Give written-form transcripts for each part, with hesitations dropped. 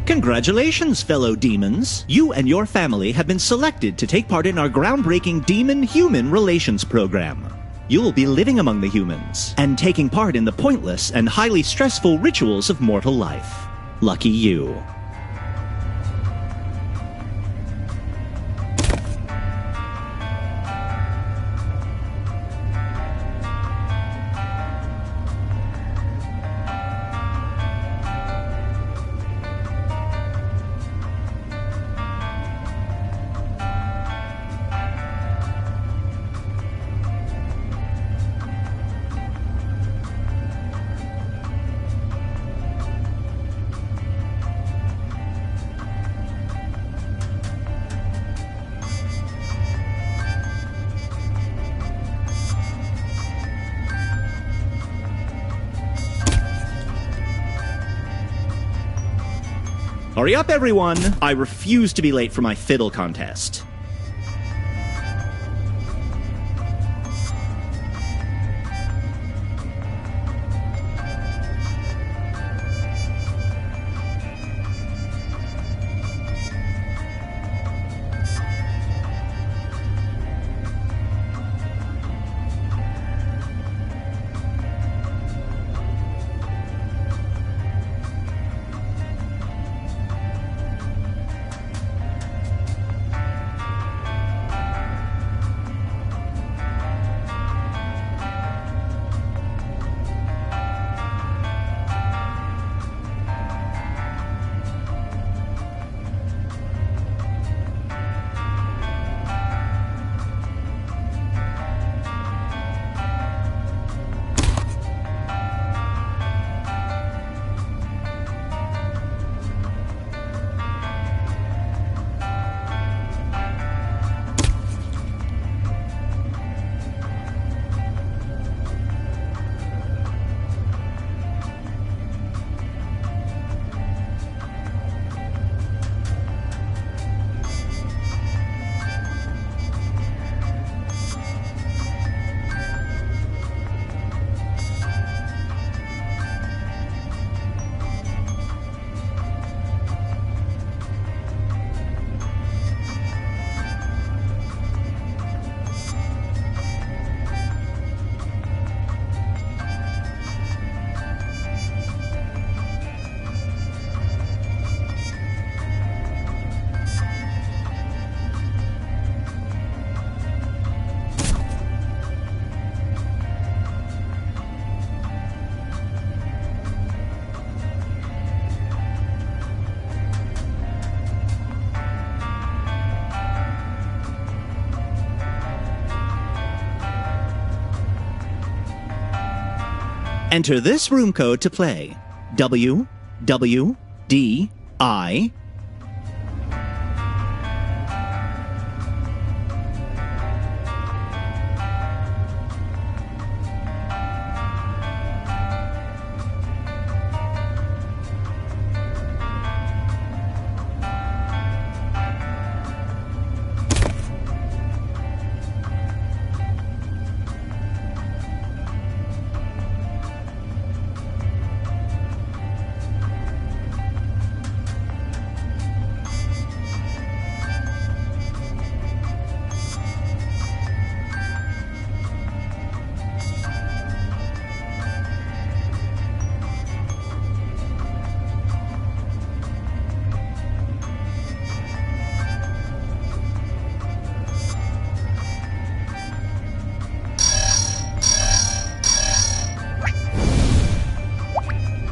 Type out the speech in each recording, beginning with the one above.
Congratulations, fellow demons! You and your family have been selected to take part in our groundbreaking Demon-Human Relations program. You'll be living among the humans and taking part in the pointless and highly stressful rituals of mortal life. Lucky you. Hurry up, everyone! I refuse to be late for my fiddle contest. Enter this room code to play. WWDI.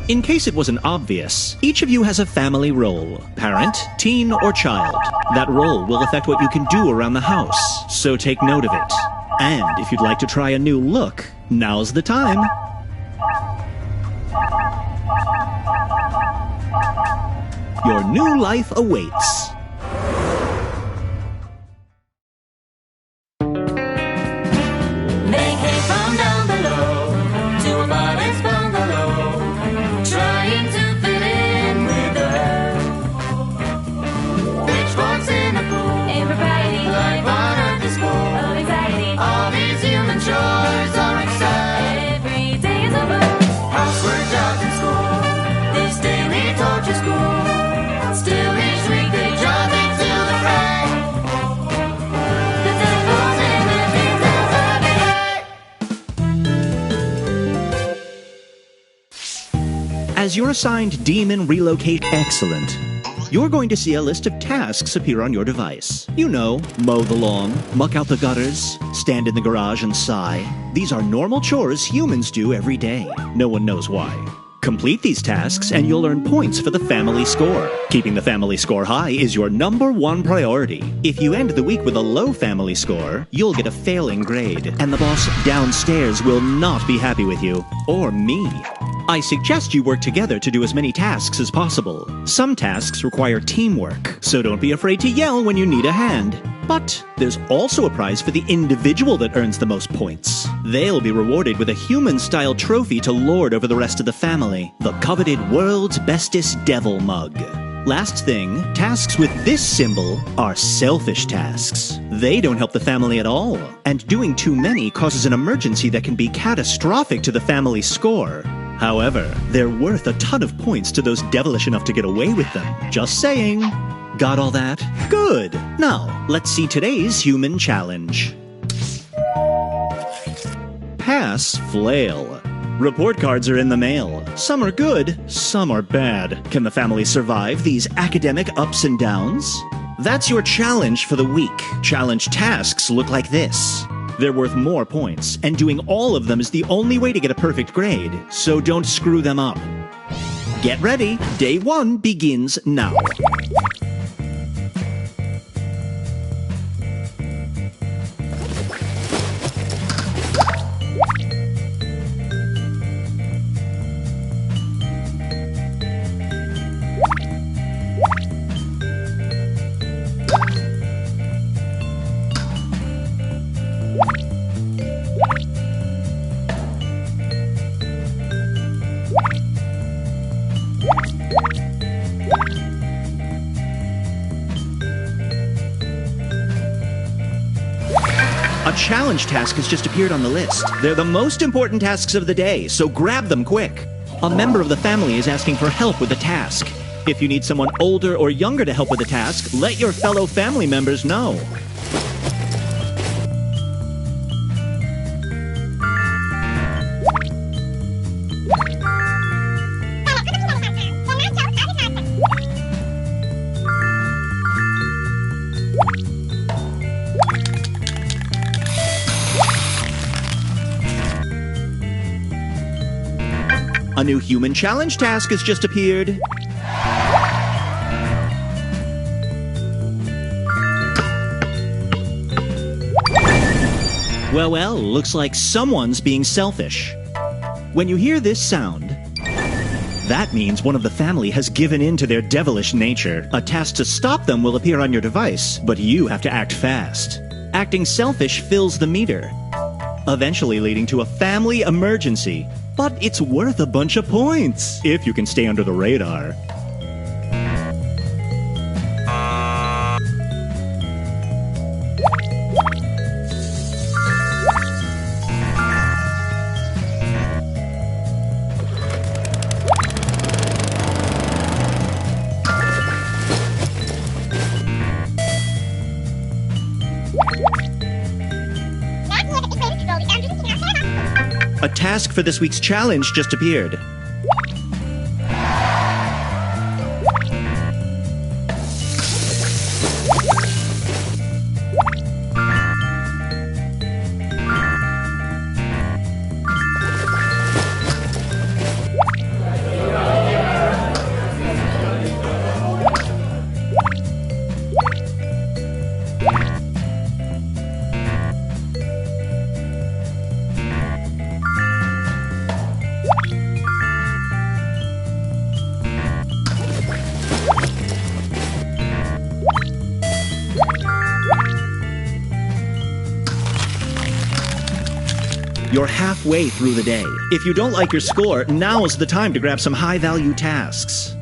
In case it wasn't obvious, each of you has a family role. Parent, teen, or child. That role will affect what you can do around the house, so take note of it. And if you'd like to try a new look, now's the time. Your new life awaits. As you're assigned demon relocate excellent, you're going to see a list of tasks appear on your device. You know, mow the lawn, muck out the gutters, stand in the garage and sigh. These are normal chores humans do every day. No one knows why. Complete these tasks and you'll earn points for the family score. Keeping the family score high is your #1 priority. If you end the week with a low family score, you'll get a failing grade, and the boss downstairs will not be happy with you, or me. I suggest you work together to do as many tasks as possible. Some tasks require teamwork, so don't be afraid to yell when you need a hand. But there's also a prize for the individual that earns the most points. They'll be rewarded with a human-style trophy to lord over the rest of the family, the coveted World's Bestest Devil Mug. Last thing, tasks with this symbol are selfish tasks. They don't help the family at all, and doing too many causes an emergency that can be catastrophic to the family score. However, they're worth a ton of points to those devilish enough to get away with them. Just saying. Got all that? Good. Now, let's see today's human challenge. Pass Flail. Report cards are in the mail. Some are good, some are bad. Can the family survive these academic ups and downs? That's your challenge for the week. Challenge tasks look like this. They're worth more points, and doing all of them is the only way to get a perfect grade, so don't screw them up. Get ready. Day 1 begins now. A challenge task has just appeared on the list. They're the most important tasks of the day, so grab them quick. A member of the family is asking for help with a task. If you need someone older or younger to help with a task, let your fellow family members know. A new human challenge task has just appeared. Well, looks like someone's being selfish. When you hear this sound, that means one of the family has given in to their devilish nature. A task to stop them will appear on your device, but you have to act fast. Acting selfish fills the meter, eventually leading to a family emergency. But it's worth a bunch of points, if you can stay under the radar. A task for this week's challenge just appeared. You're halfway through the day. If you don't like your score, now's the time to grab some high-value tasks.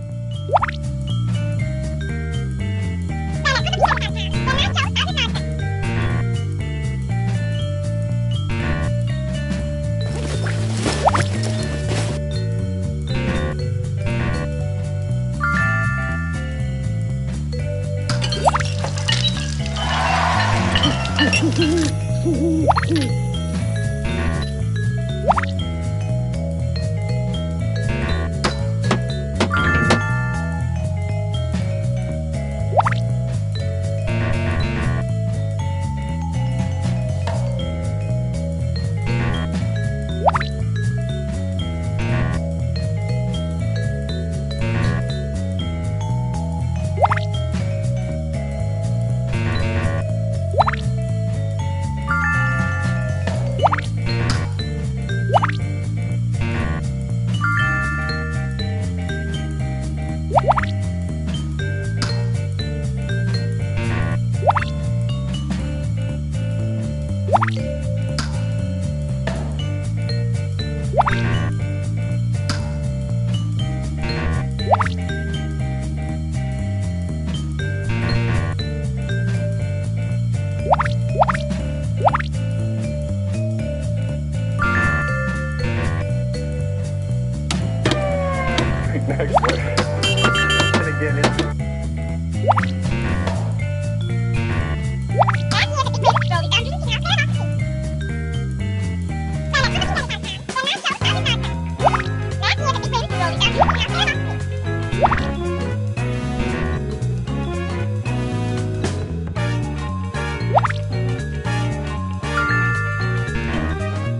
Excellent. And again,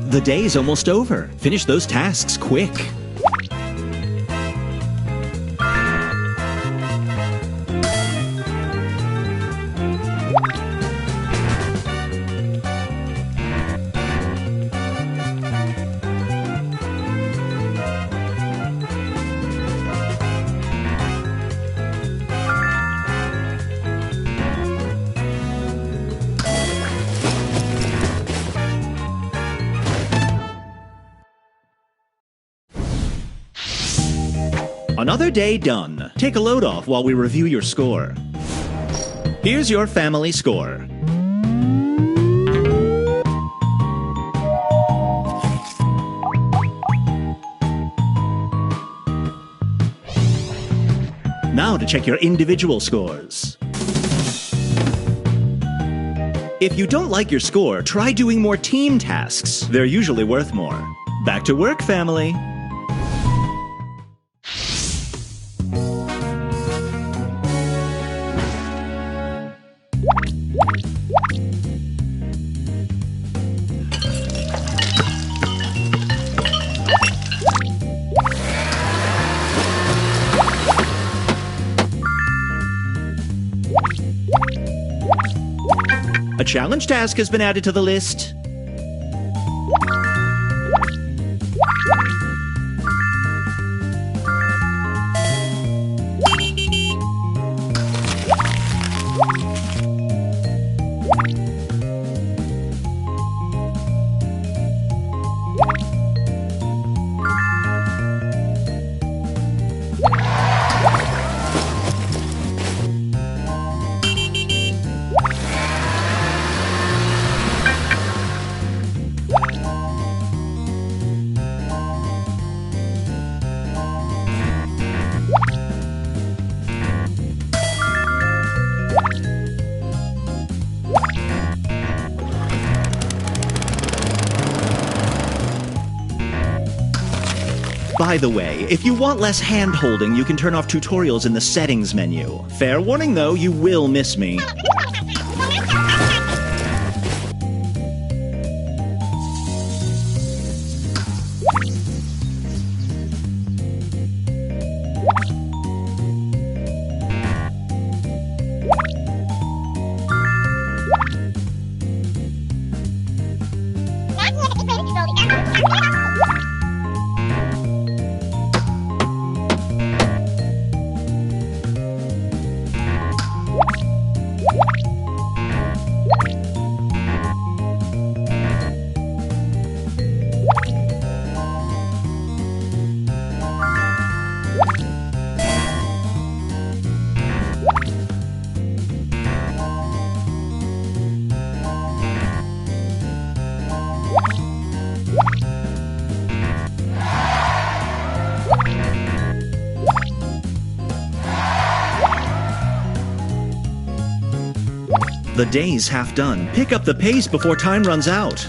The day's almost over. Finish those tasks quick. Another day done. Take a load off while we review your score. Here's your family score. Now to check your individual scores. If you don't like your score, try doing more team tasks. They're usually worth more. Back to work, family. A challenge task has been added to the list. By the way, if you want less hand-holding, you can turn off tutorials in the settings menu. Fair warning though, you will miss me. The day's half done. Pick up the pace before time runs out.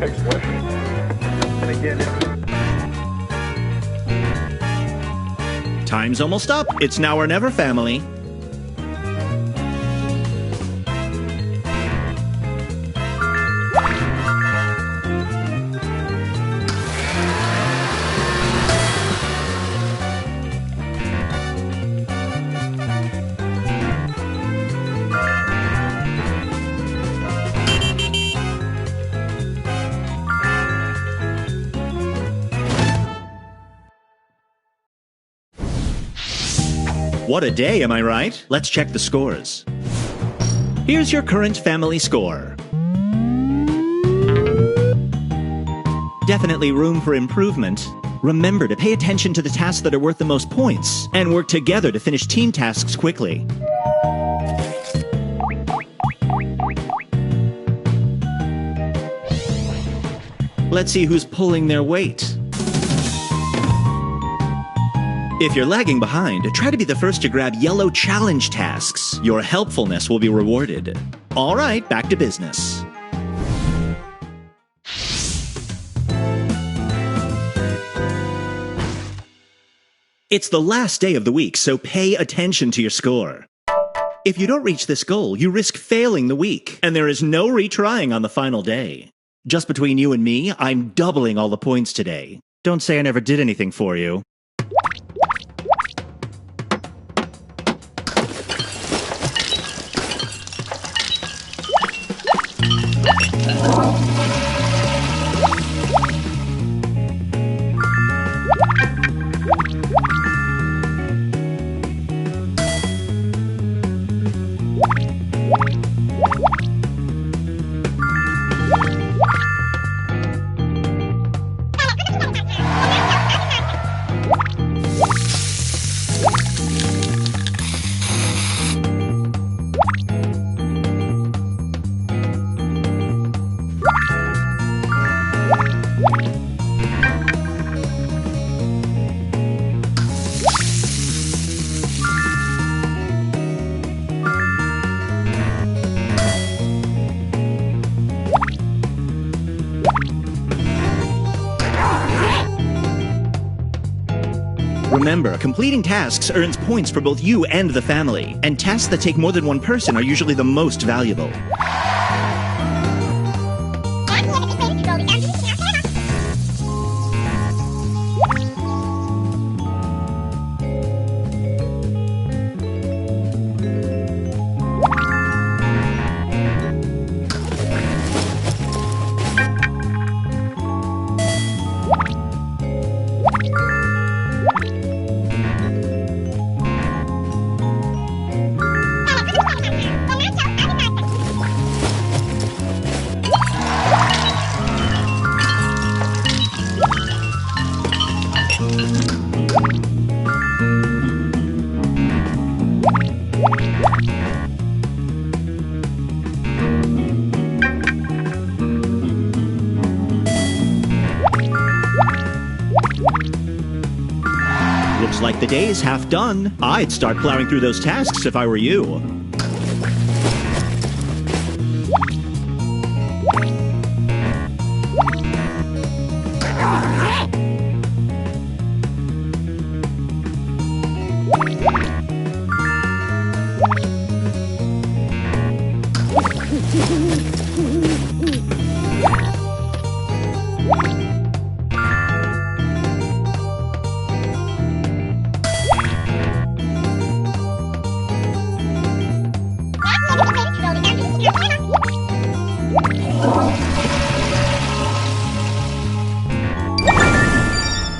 Next one. And again, Time's almost up. It's now or never, family. What a day, am I right? Let's check the scores. Here's your current family score. Definitely room for improvement. Remember to pay attention to the tasks that are worth the most points, and work together to finish team tasks quickly. Let's see who's pulling their weight. If you're lagging behind, try to be the first to grab yellow challenge tasks. Your helpfulness will be rewarded. All right, back to business. It's the last day of the week, so pay attention to your score. If you don't reach this goal, you risk failing the week, and there is no retrying on the final day. Just between you and me, I'm doubling all the points today. Don't say I never did anything for you. Remember, completing tasks earns points for both you and the family, and tasks that take more than one person are usually the most valuable. Looks like the day is half done. I'd start plowing through those tasks if I were you.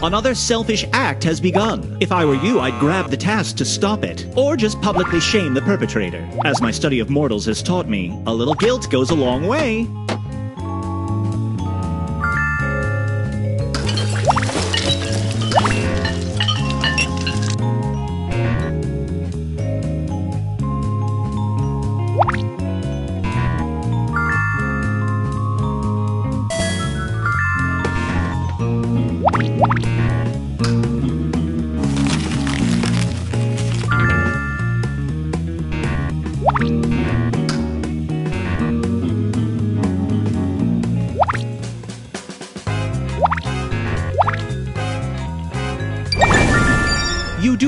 Another selfish act has begun. If I were you, I'd grab the task to stop it, or just publicly shame the perpetrator. As my study of mortals has taught me, a little guilt goes a long way.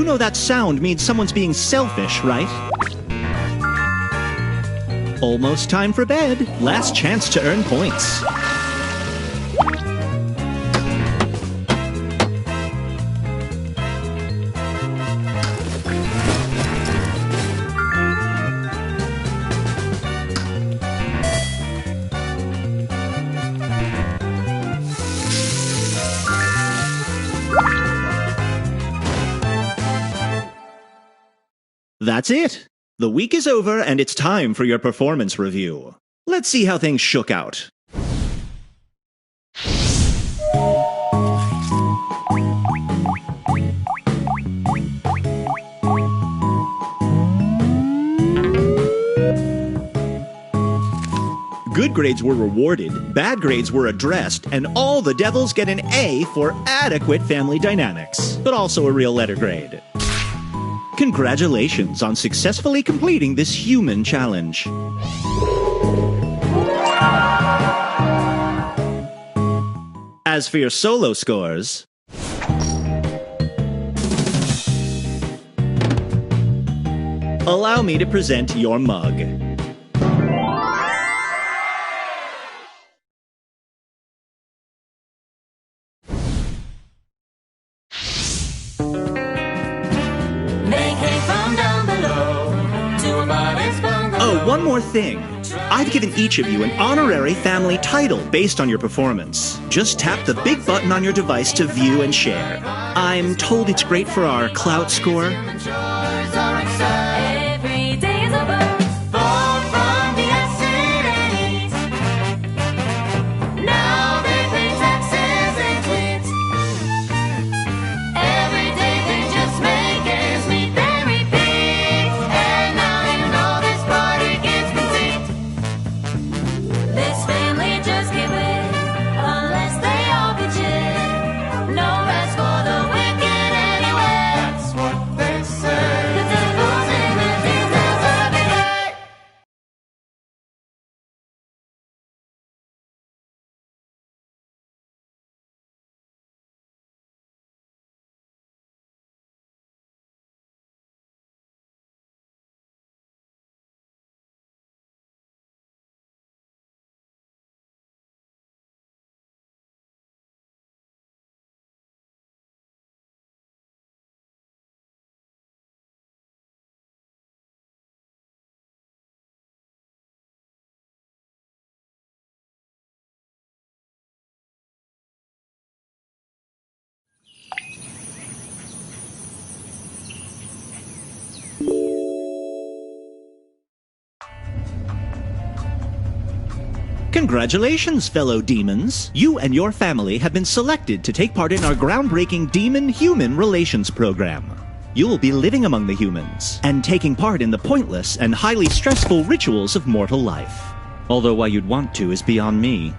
You know that sound means someone's being selfish, right? Almost time for bed. Last chance to earn points. That's it. The week is over and it's time for your performance review. Let's see how things shook out. Good grades were rewarded, bad grades were addressed, and all the devils get an A for adequate family dynamics, but also a real letter grade. Congratulations on successfully completing this human challenge. As for your solo scores, allow me to present your mug. Oh, one more thing. I've given each of you an honorary family title based on your performance. Just tap the big button on your device to view and share. I'm told it's great for our clout score. Every day is a birth, far from the accident. Now they pay taxes and quit. Every day they just make ends meet, they repeat. And now you know this party gets complete. This family just can't win unless they all pitch in. No rest for the wicked anywhere. That's what they say. The devil's in the details every day. Congratulations, fellow demons! You and your family have been selected to take part in our groundbreaking Demon-Human Relations program. You'll be living among the humans, and taking part in the pointless and highly stressful rituals of mortal life. Although why you'd want to is beyond me.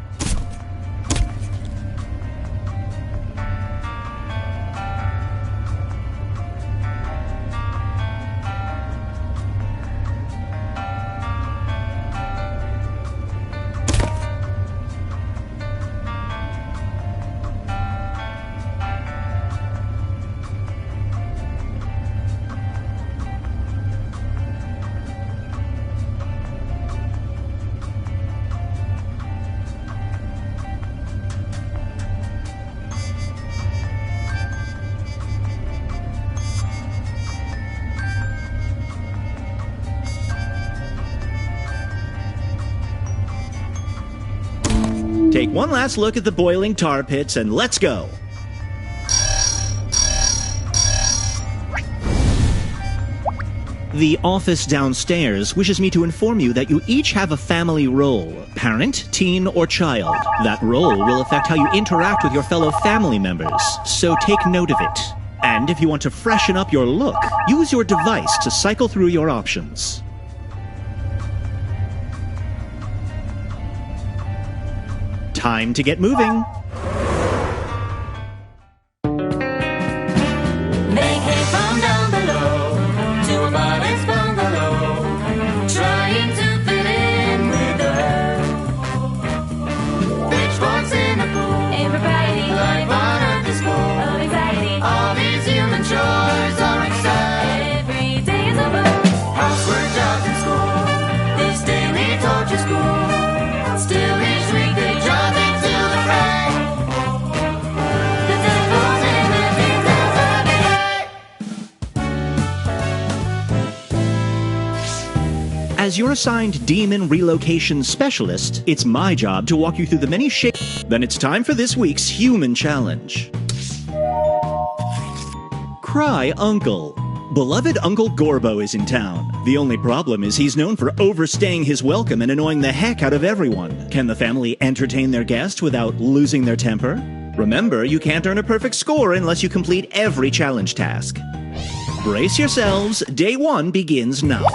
Take one last look at the boiling tar pits and let's go! The office downstairs wishes me to inform you that you each have a family role, parent, teen, or child. That role will affect how you interact with your fellow family members, so take note of it. And if you want to freshen up your look, use your device to cycle through your options. Time to get moving. They came from down below to a modest bungalow, trying to fit in with the herd. Pitchforks in the pool, impropriety, life on earth is full of anxiety. All these human chores are As your assigned demon relocation specialist, it's my job to walk you through the many shapes. Then it's time for this week's human challenge. Cry Uncle. Beloved Uncle Gorbo is in town. The only problem is he's known for overstaying his welcome and annoying the heck out of everyone. Can the family entertain their guest without losing their temper? Remember, you can't earn a perfect score unless you complete every challenge task. Brace yourselves, day 1 begins now.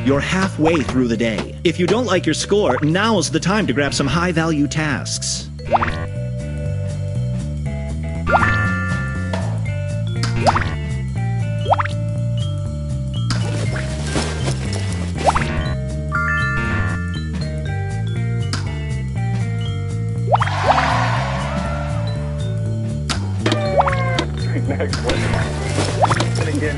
You're halfway through the day. If you don't like your score, now's the time to grab some high-value tasks. Next one. And again,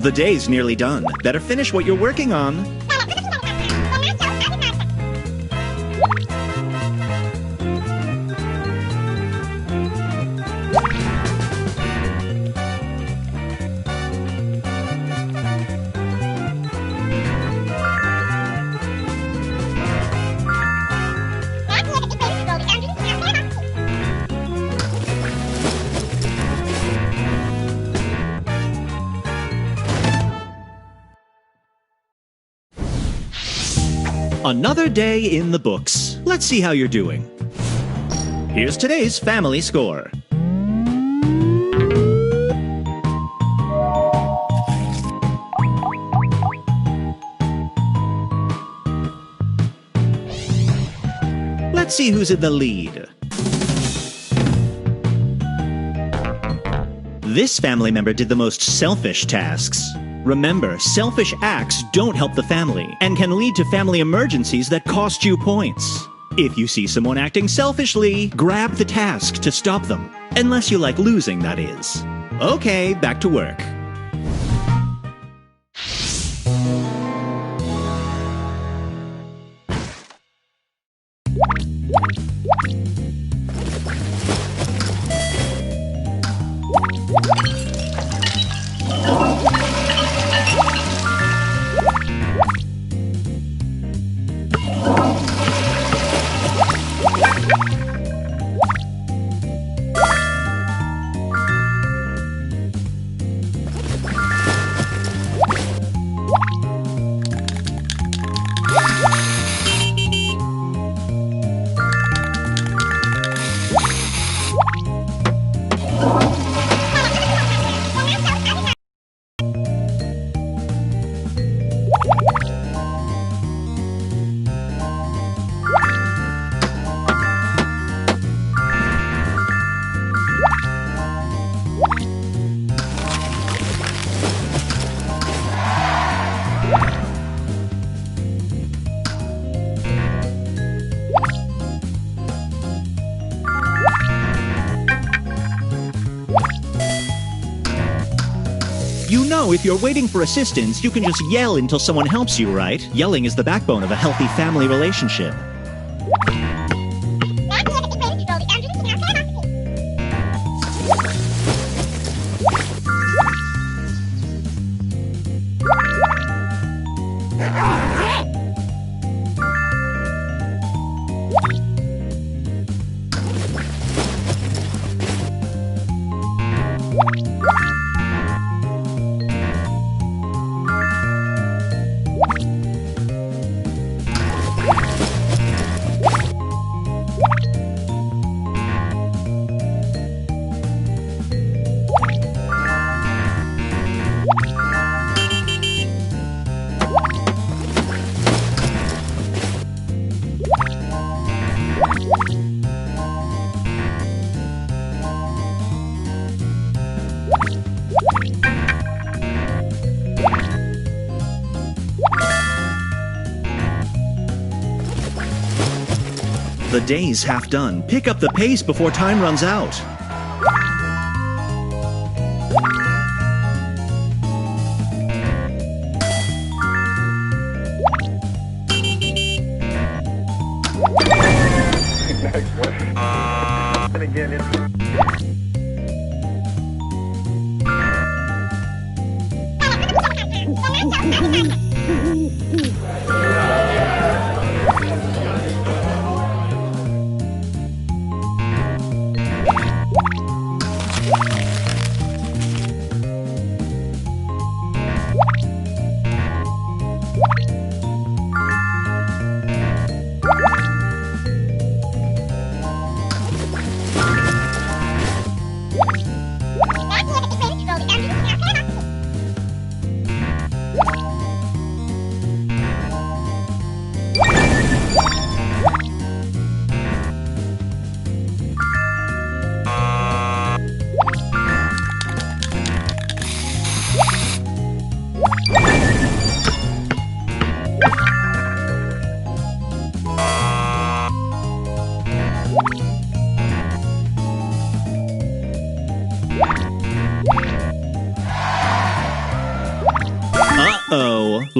The day's nearly done. Better finish what you're working on. Another day in the books. Let's see how you're doing. Here's today's family score. Let's see who's in the lead. This family member did the most selfish tasks. Remember, selfish acts don't help the family and can lead to family emergencies that cost you points. If you see someone acting selfishly, grab the task to stop them. Unless you like losing, that is. Okay, back to work. You know, if you're waiting for assistance, you can just yell until someone helps you, right? Yelling is the backbone of a healthy family relationship. The day's half done. Pick up the pace before time runs out. Next one. And again,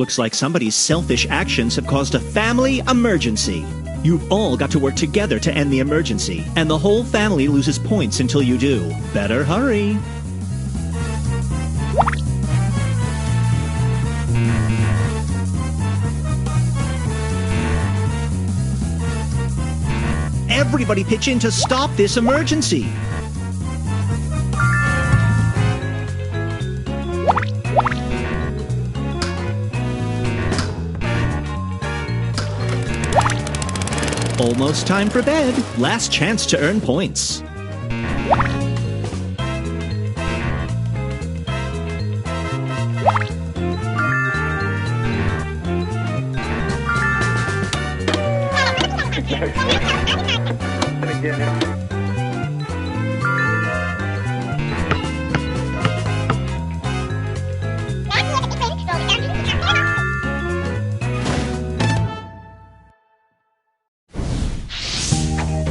Looks like somebody's selfish actions have caused a family emergency. You've all got to work together to end the emergency, and the whole family loses points until you do. Better hurry. Everybody pitch in to stop this emergency. Almost time for bed. Last chance to earn points.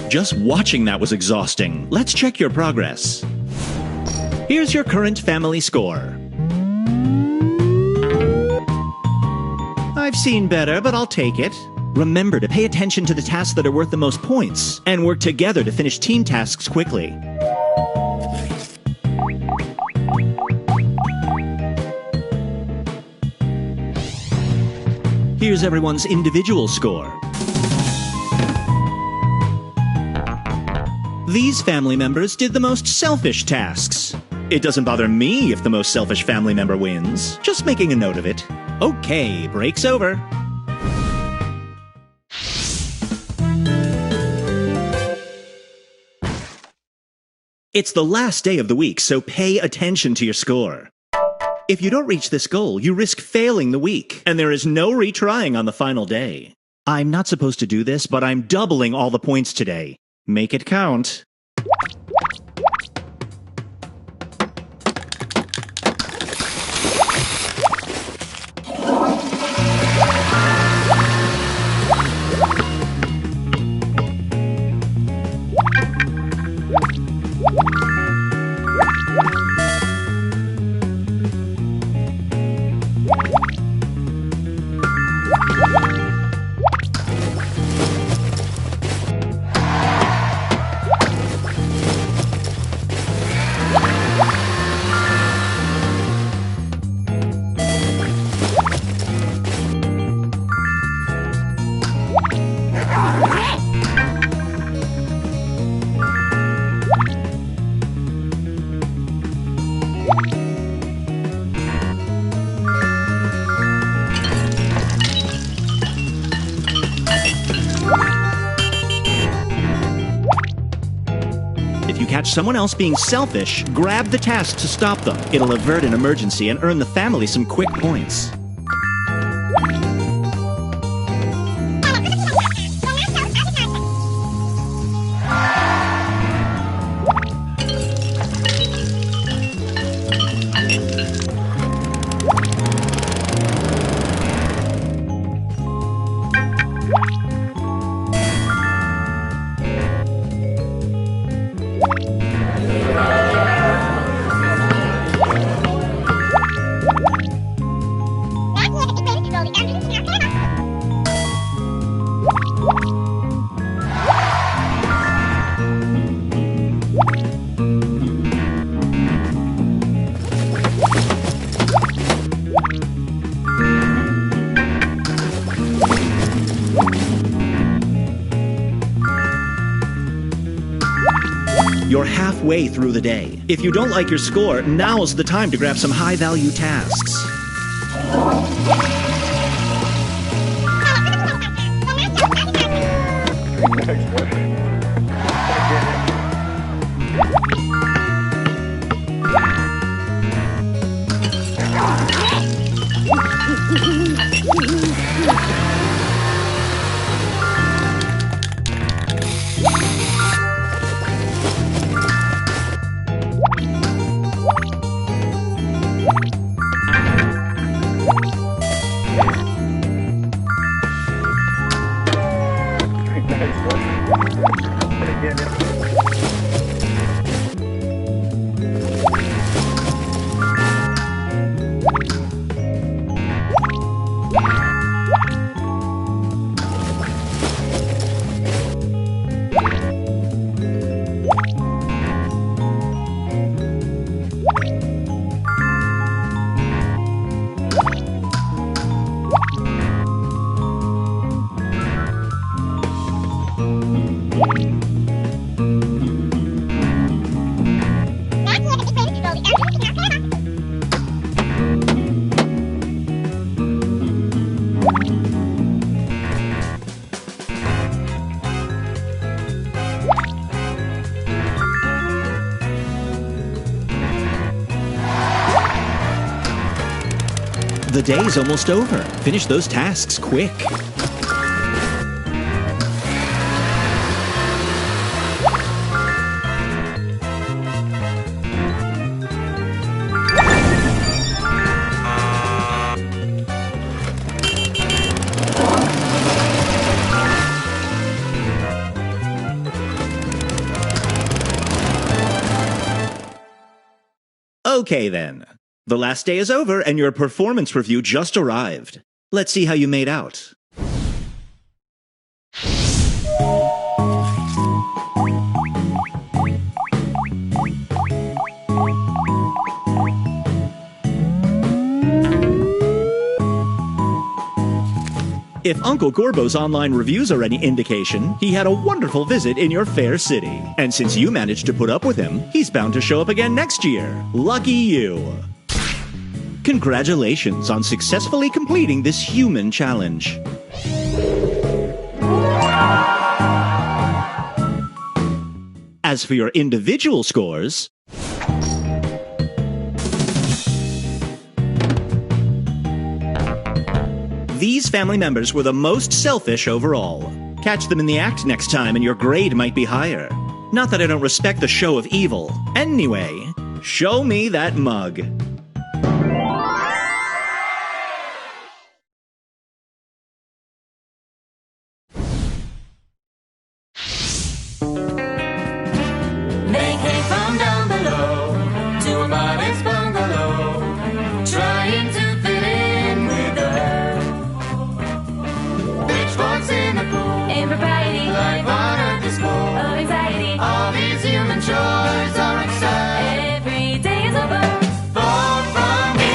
Just watching that was exhausting. Let's check your progress. Here's your current family score. I've seen better, but I'll take it. Remember to pay attention to the tasks that are worth the most points, and work together to finish team tasks quickly. Here's everyone's individual score. These family members did the most selfish tasks. It doesn't bother me if the most selfish family member wins. Just making a note of it. Okay, break's over. It's the last day of the week, so pay attention to your score. If you don't reach this goal, you risk failing the week, and there is no retrying on the final day. I'm not supposed to do this, but I'm doubling all the points today. Make it count. If you catch someone else being selfish, grab the task to stop them. It'll avert an emergency and earn the family some quick points. You're halfway through the day. If you don't like your score, now's the time to grab some high-value tasks. the day's almost over. Finish those tasks quick. Okay then. The last day is over and your performance review just arrived. Let's see how you made out. If Uncle Gorbo's online reviews are any indication, he had a wonderful visit in your fair city. And since you managed to put up with him, he's bound to show up again next year. Lucky you. Congratulations on successfully completing this human challenge. As for your individual scores, these family members were the most selfish overall. Catch them in the act next time and your grade might be higher. Not that I don't respect the show of evil. Anyway, show me that mug. They came from down below to a modest bungalow, trying to fit in with Earth. Pitchforks in the pool, impropriety, life on Earth is full of anxiety. All these human chores are exciting. Every day is over. Far from the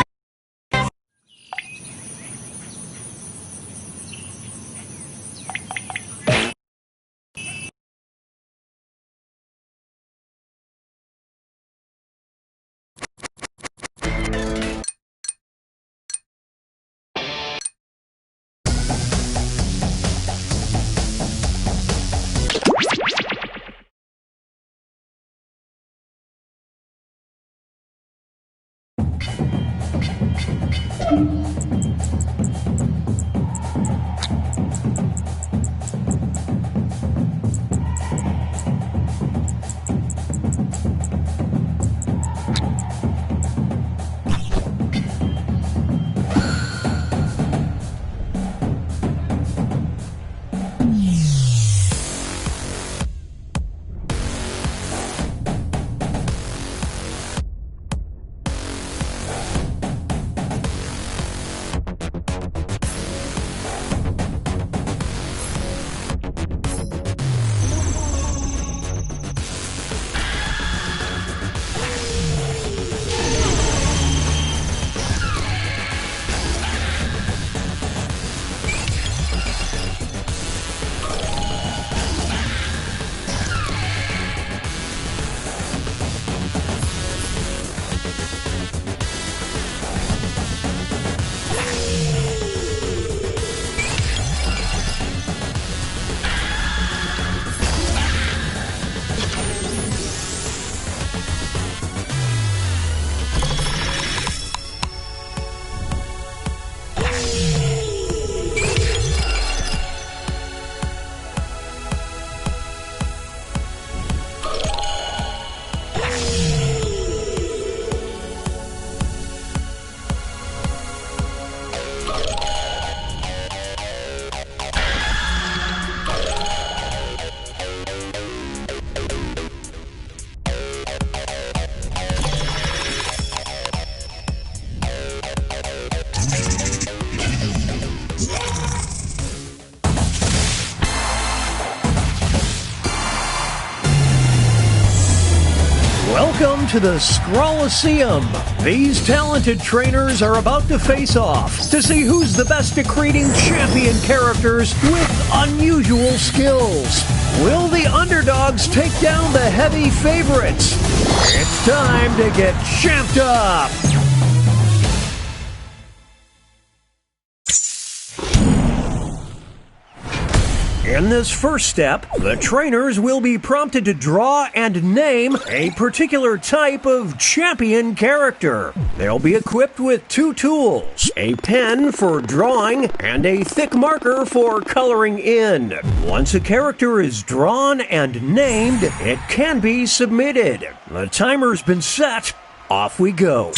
Welcome to the Scrolliseum. These talented trainers are about to face off to see who's the best at creating champion characters with unusual skills. Will the underdogs take down the heavy favorites? It's time to get champed up. In this first step, the trainers will be prompted to draw and name a particular type of champion character. They'll be equipped with 2 tools, a pen for drawing and a thick marker for coloring in. Once a character is drawn and named, it can be submitted. The timer's been set. Off we go.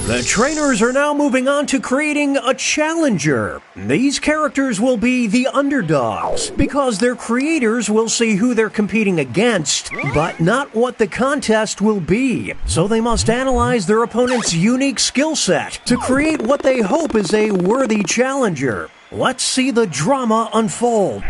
The trainers are now moving on to creating a challenger. These characters will be the underdogs because their creators will see who they're competing against, but not what the contest will be. So they must analyze their opponent's unique skill set to create what they hope is a worthy challenger. Let's see the drama unfold.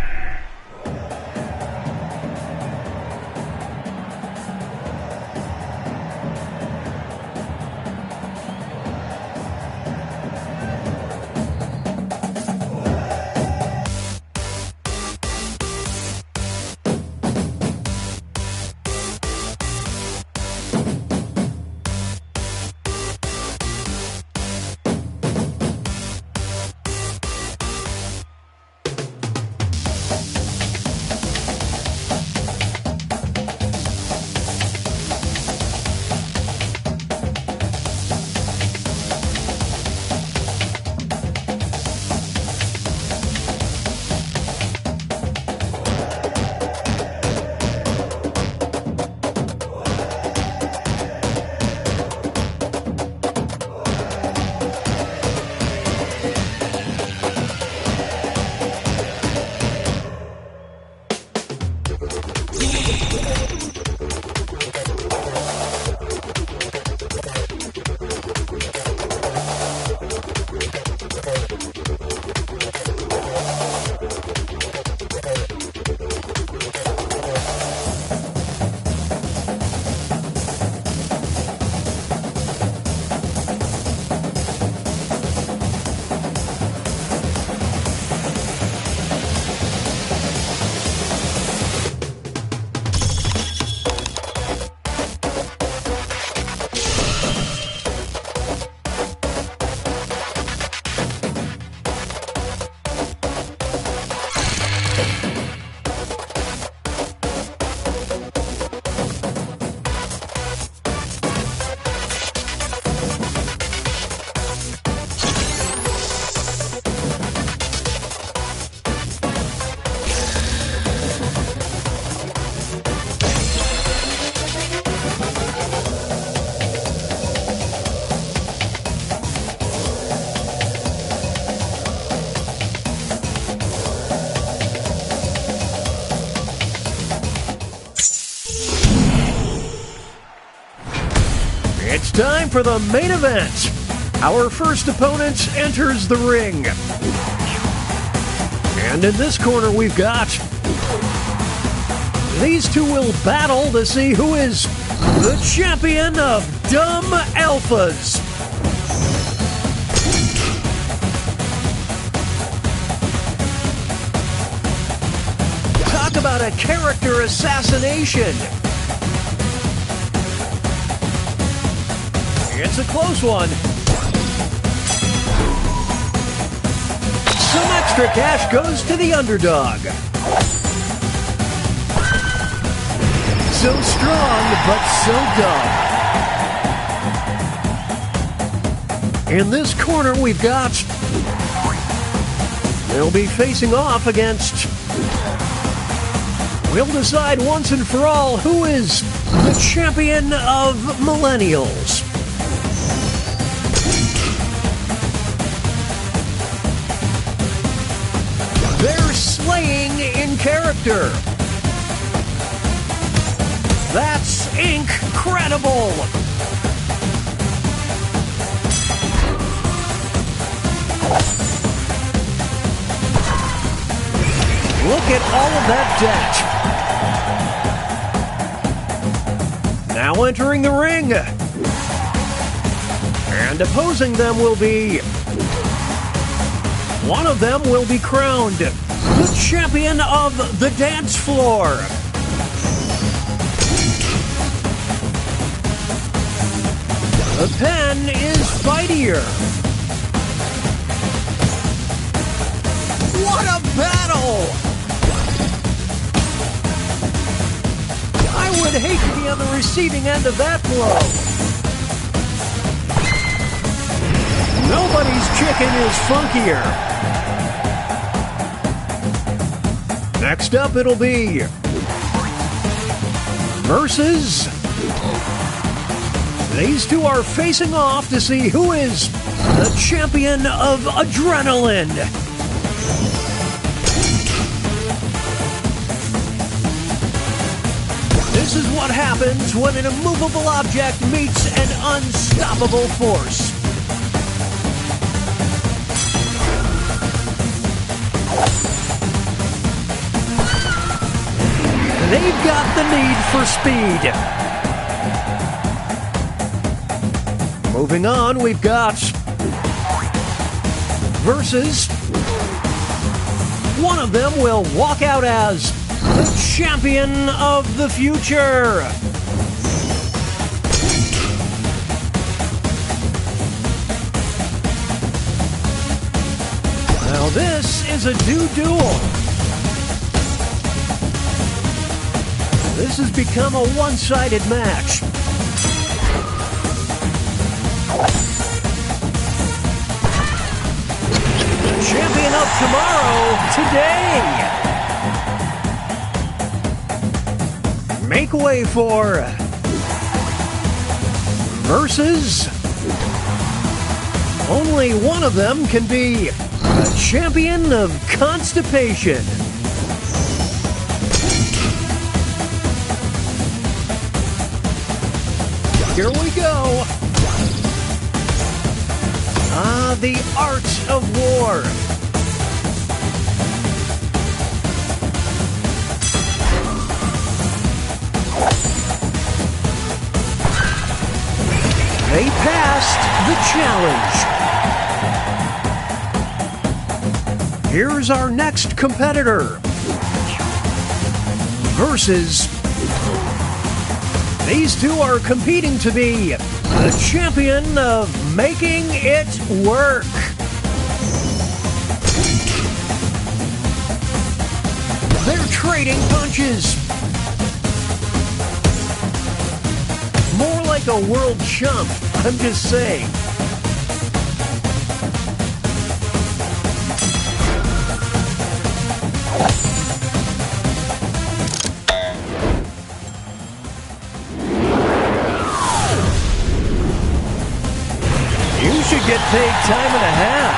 time for the main event. Our first opponent enters the ring. And in this corner we've got... These two will battle to see who is the champion of Dumb Alphas. Talk about a character assassination. It's a close one. Some extra cash goes to the underdog. So strong, but so dumb. In this corner, we've got... They'll be facing off against... We'll decide once and for all who is the champion of millennials. They're slaying in character. That's incredible! Look at all of that debt. Now entering the ring. And opposing them will be... One of them will be crowned the champion of the dance floor. The pen is fightier. What a battle! I would hate to be on the receiving end of that blow. Nobody's chicken is funkier. Next up, it'll be versus... These two are facing off to see who is the champion of adrenaline. This is what happens when an immovable object meets an unstoppable force. They've got the need for speed. Moving on, we've got versus. One of them will walk out as the champion of the future. Now this is a duel. This has become a one-sided match. Champion of tomorrow, today. Make way for versus. Only one of them can be a champion of constipation. Here we go. The art of war. They passed the challenge. Here's our next competitor. Versus. These two are competing to be the champion of making it work. They're trading punches. More like a world chump, I'm just saying. Get paid time and a half.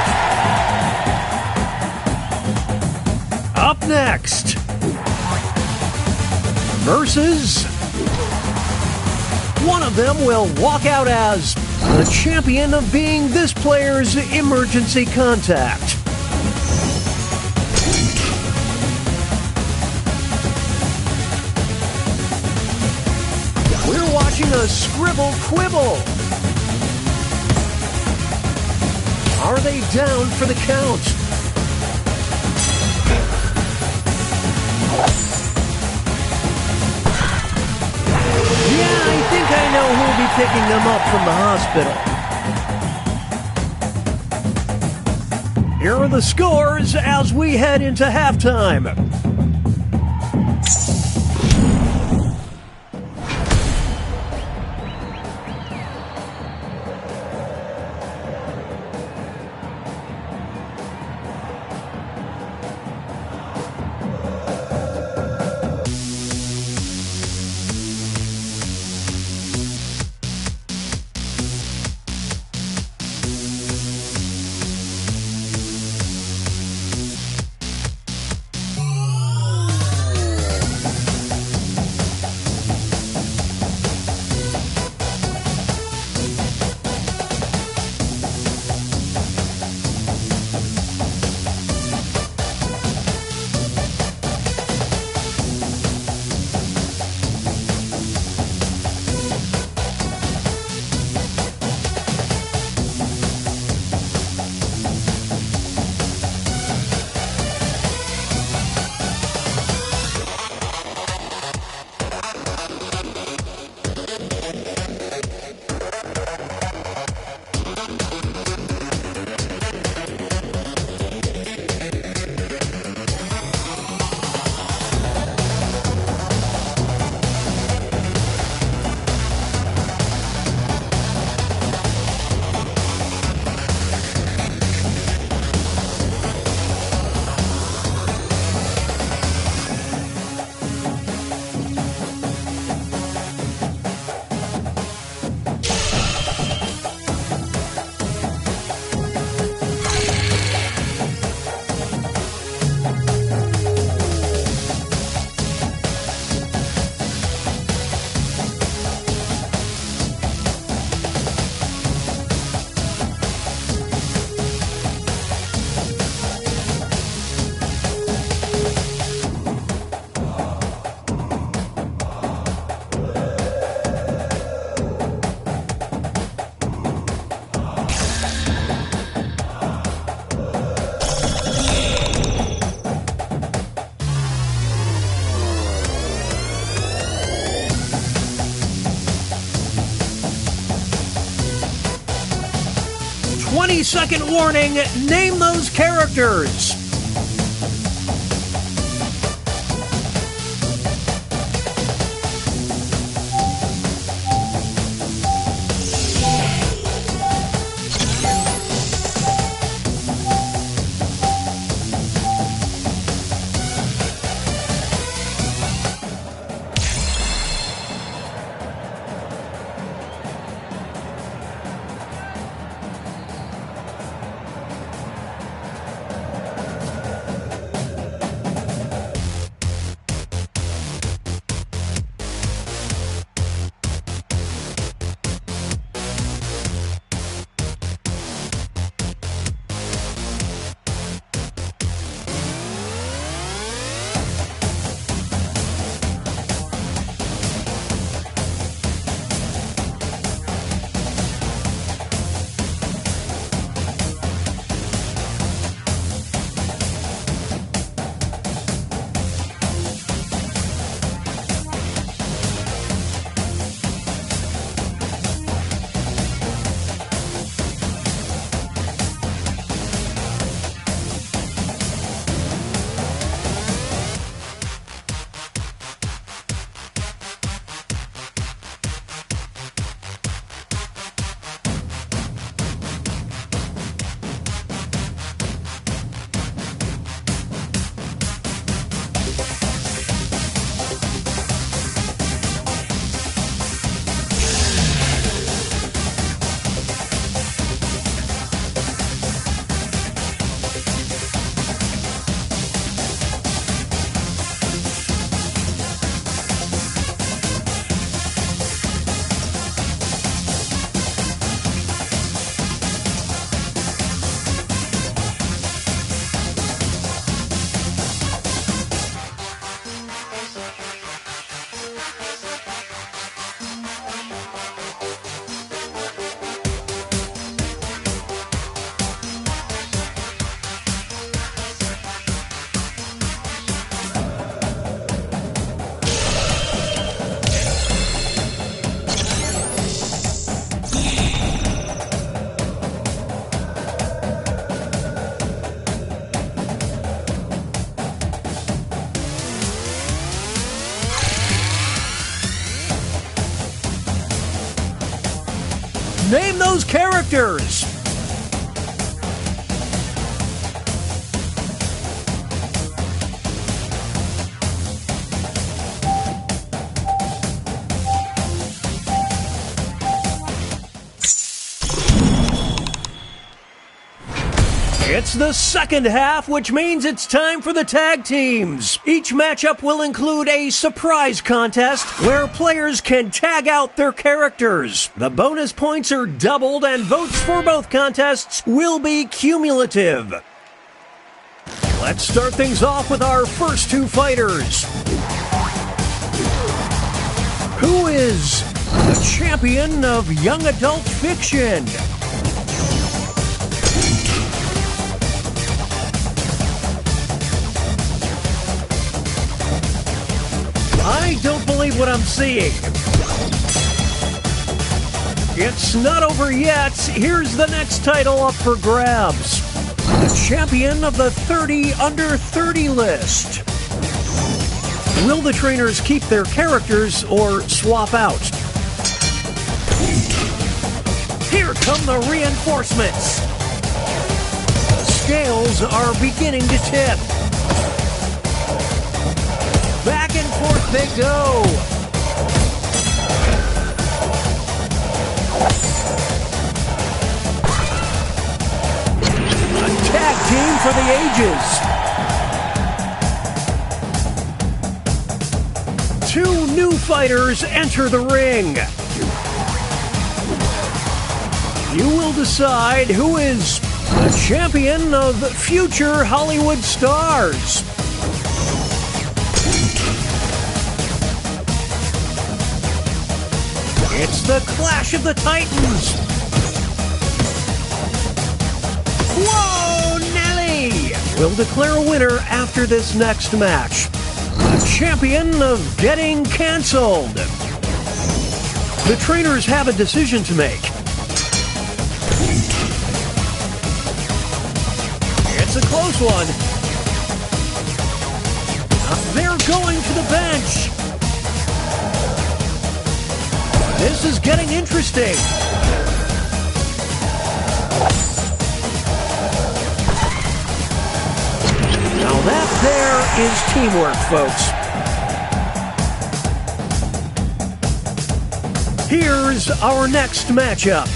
Up next, versus One of them will walk out as the champion of being this player's emergency contact. We're watching a scribble quibble. Are they down for the count? Yeah, I think I know who'll be picking them up from the hospital. Here are the scores as we head into halftime. Second warning, name those characters. those characters. It's the second half, which means it's time for the tag teams. Each matchup will include a surprise contest where players can tag out their characters. The bonus points are doubled and votes for both contests will be cumulative. Let's start things off with our first two fighters. Who is the champion of young adult fiction? I don't believe what I'm seeing. It's not over yet. Here's the next title up for grabs. The champion of the 30 under 30 list. Will the trainers keep their characters or swap out? Here come the reinforcements. Scales are beginning to tip. Back and forth they go. A tag team for the ages. Two new fighters enter the ring. You will decide who is the champion of future Hollywood stars. It's the Clash of the Titans. Whoa, Nelly! We'll declare a winner after this next match. The champion of getting canceled. The trainers have a decision to make. It's a close one. They're going to the bench. This is getting interesting. Now that there is teamwork, folks. Here's our next matchup.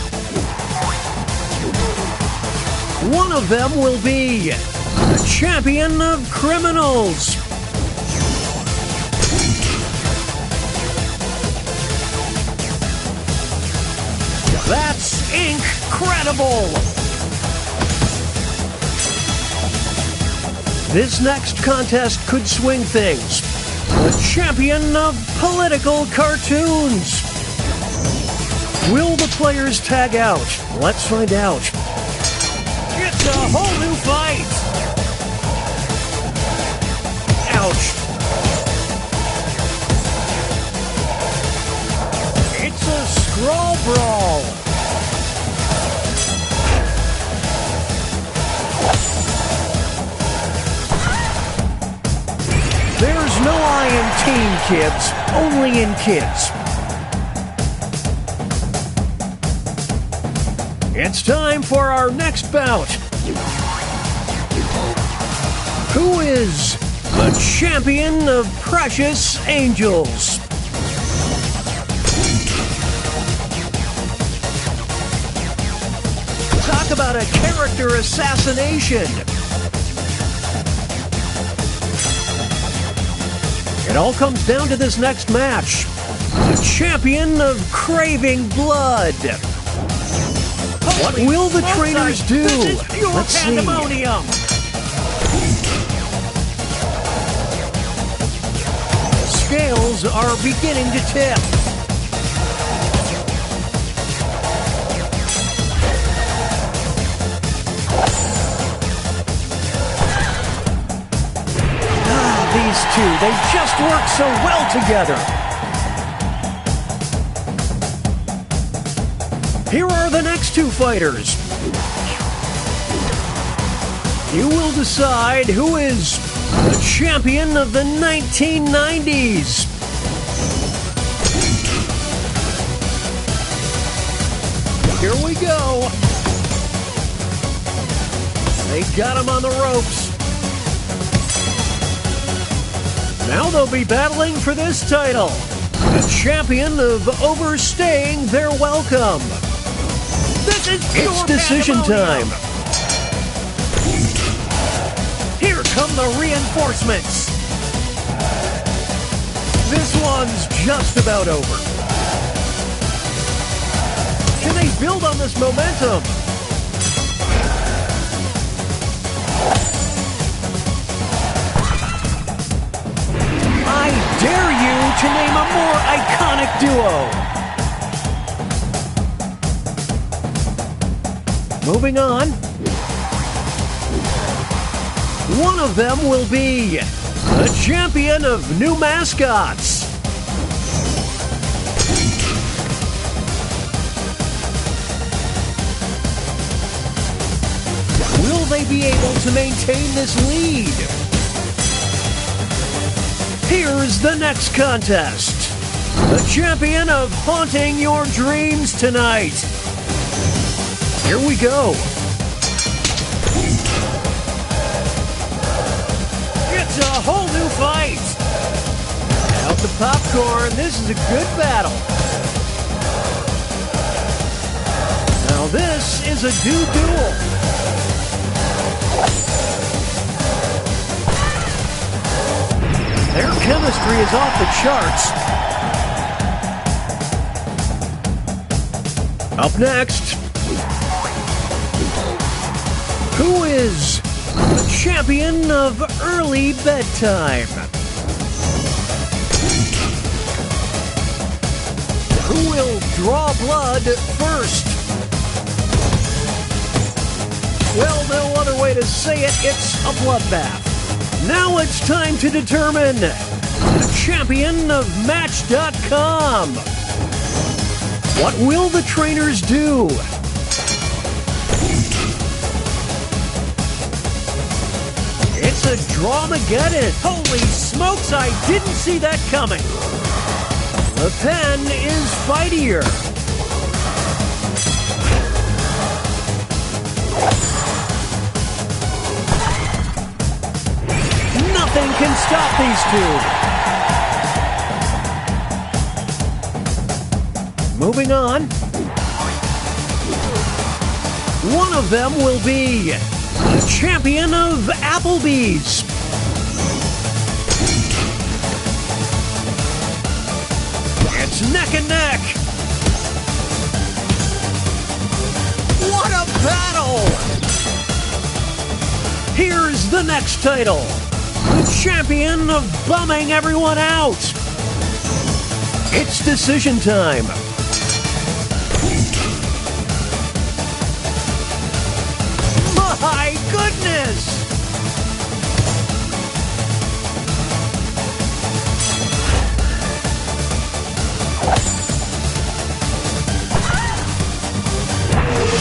One of them will be the champion of criminals. That's incredible! This next contest could swing things. The champion of political cartoons. Will the players tag out? Let's find out. It's a whole new fight! Ouch! It's a scroll brawl! There's no I in teen kids, only in kids. It's time for our next bout. Who is the champion of precious angels? Talk about a character assassination. It all comes down to this next match. The champion of craving blood. What will the trainers do? This is pure Let's see. pandemonium. Scales are beginning to tip. These two, they just work so well together. Here are the next two fighters. You will decide who is the champion of the 1990s. Here we go. They got him on the ropes. Now they'll be battling for this title. The champion of overstaying their welcome. This is it's decision time. Here come the reinforcements. This one's just about over. Can they build on this momentum? I dare you to name a more iconic duo. Moving on. One of them will be the champion of new mascots. Will they be able to maintain this lead? Here's the next contest. The champion of haunting your dreams tonight. Here we go. It's a whole new fight. Out the popcorn, this is a good battle. Now this is a duel. Their chemistry is off the charts. Up next, who is the champion of early bedtime? Who will draw blood first? Well, no other way to say it, it's a bloodbath. Now it's time to determine the champion of Match.com. What will the trainers do? It's a Dramageddon. Holy smokes, I didn't see that coming. The pen is fightier. Nothing can stop these two. Moving on. One of them will be the champion of Applebee's. It's neck and neck. What a battle! Here's the next title. The champion of bumming everyone out. It's decision time. My goodness!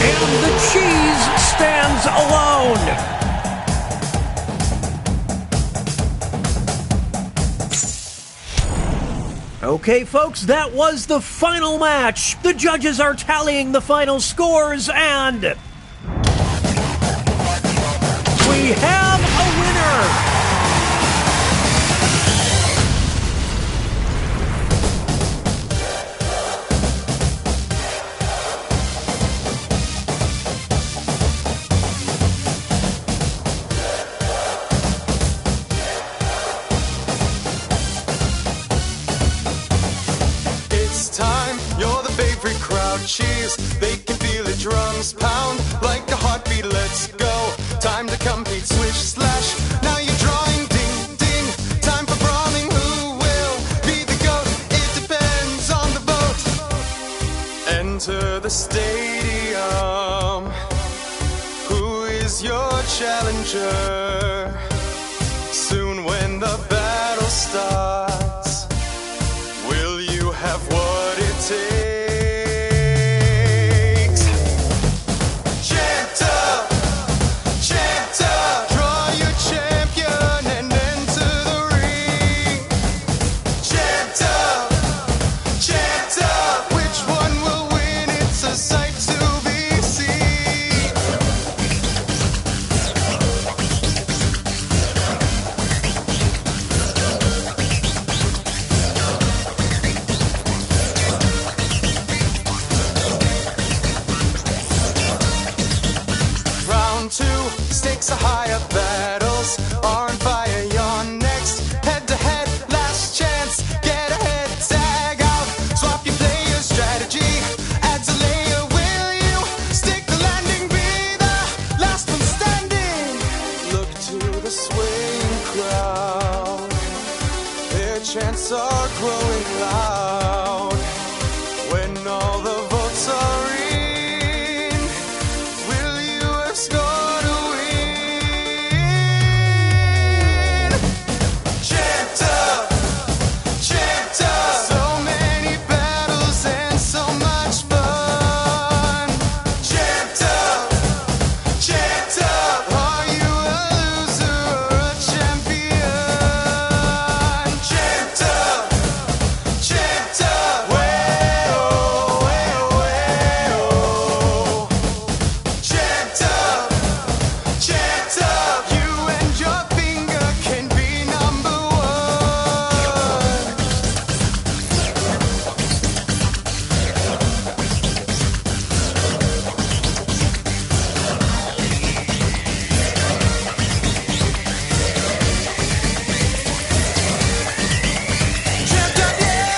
And the cheese stands alone. Okay, folks, that was the final match. The judges are tallying the final scores, and we have a winner! It's time, you're the favorite crowd. Cheers, they can feel the drums pound like a heartbeat. Let's go. Time to compete, switch, slash. Now you're drawing, ding, ding. Time for brawling. Who will be the GOAT? It depends on the vote. Enter the stadium. Who is your challenger? Soon when the battle starts, will you have what it takes? Champed up, draw your champion and enter the ring. Champed up, which one will win? It's a sight to the swaying crowd. Their chants are growing loud. When all the votes are in, will you have scored a win? Champed up, champed up. So many battles and so much fun. Champed up, champed up. Are you a loser or a champion? Champed up, champed up. Way-oh, way-oh, way-oh. Champed up, champed up. You and your finger can be number one. Champed up, yeah!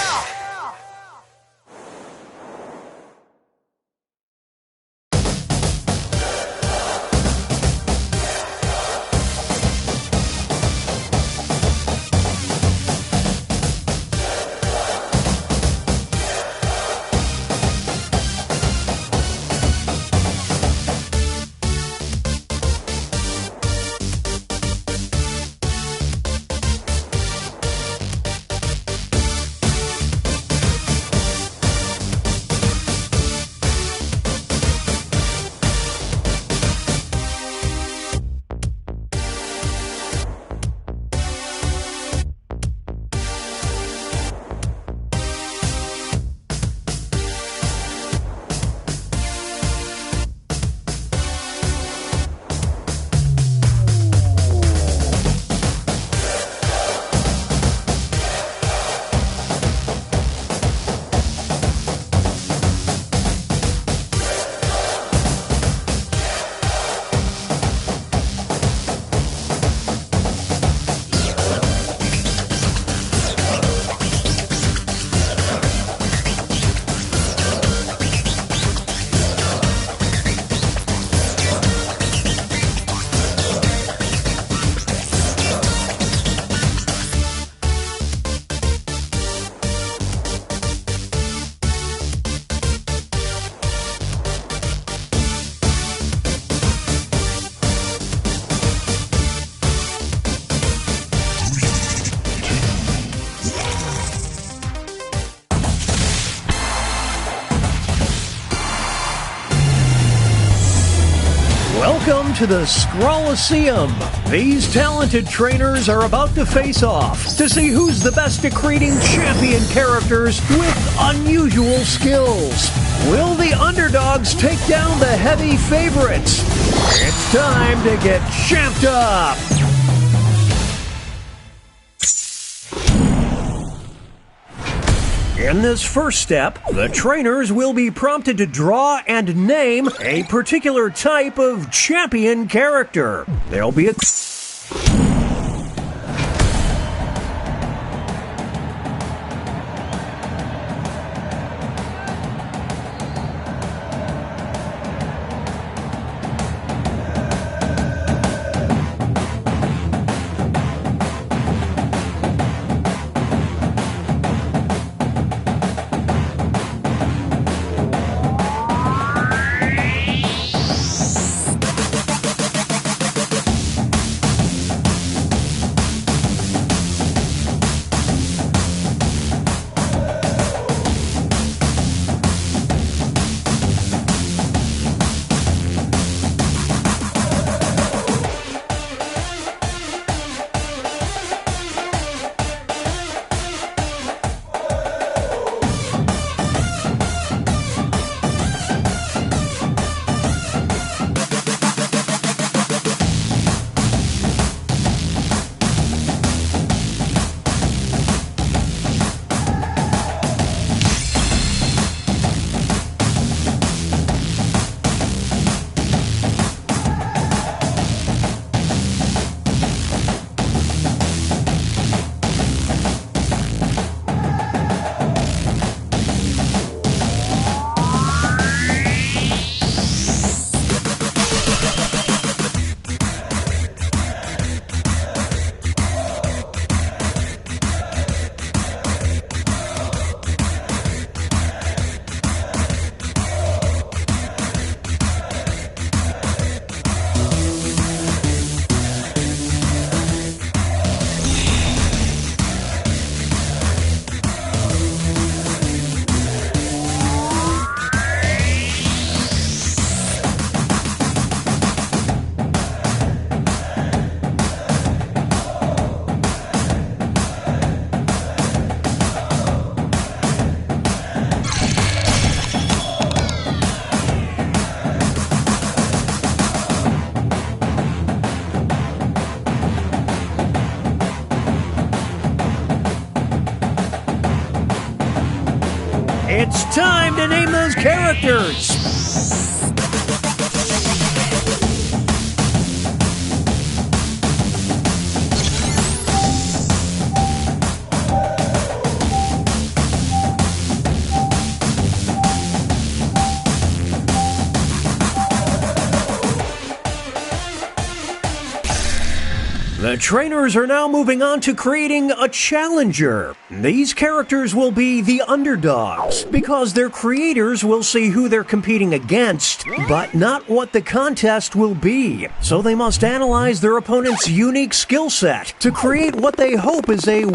Welcome to the Scrollaceum. These talented trainers are about to face off to see who's the best at creating champion characters with unusual skills. Will the underdogs take down the heavy favorites? It's time to get champed up. In this first step, the trainers will be prompted to draw and name a particular type of champion character. There'll be a It's time to name those characters. The trainers are now moving on to creating a challenger. These characters will be the underdogs because their creators will see who they're competing against, but not what the contest will be. So they must analyze their opponent's unique skill set to create what they hope is a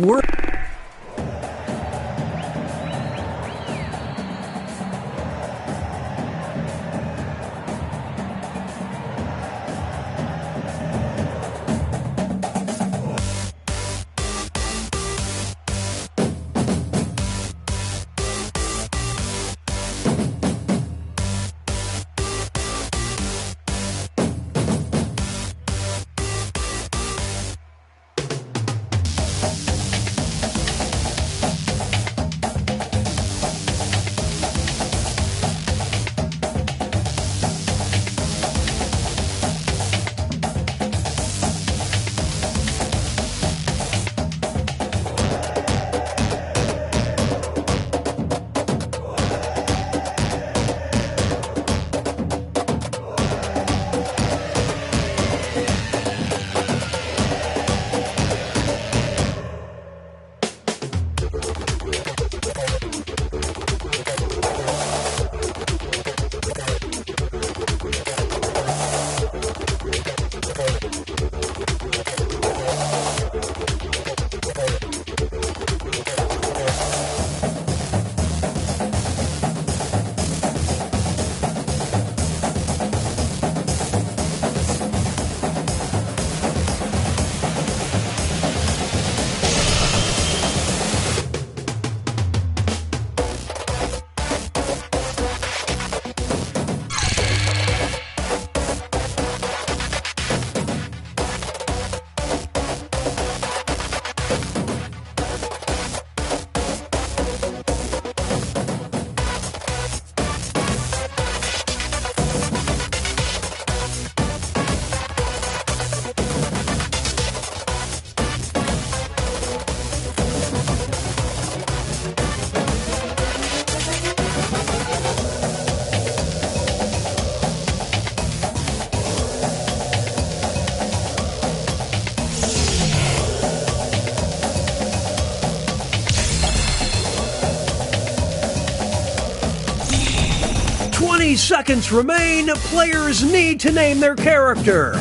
seconds remain. Players need to name their character.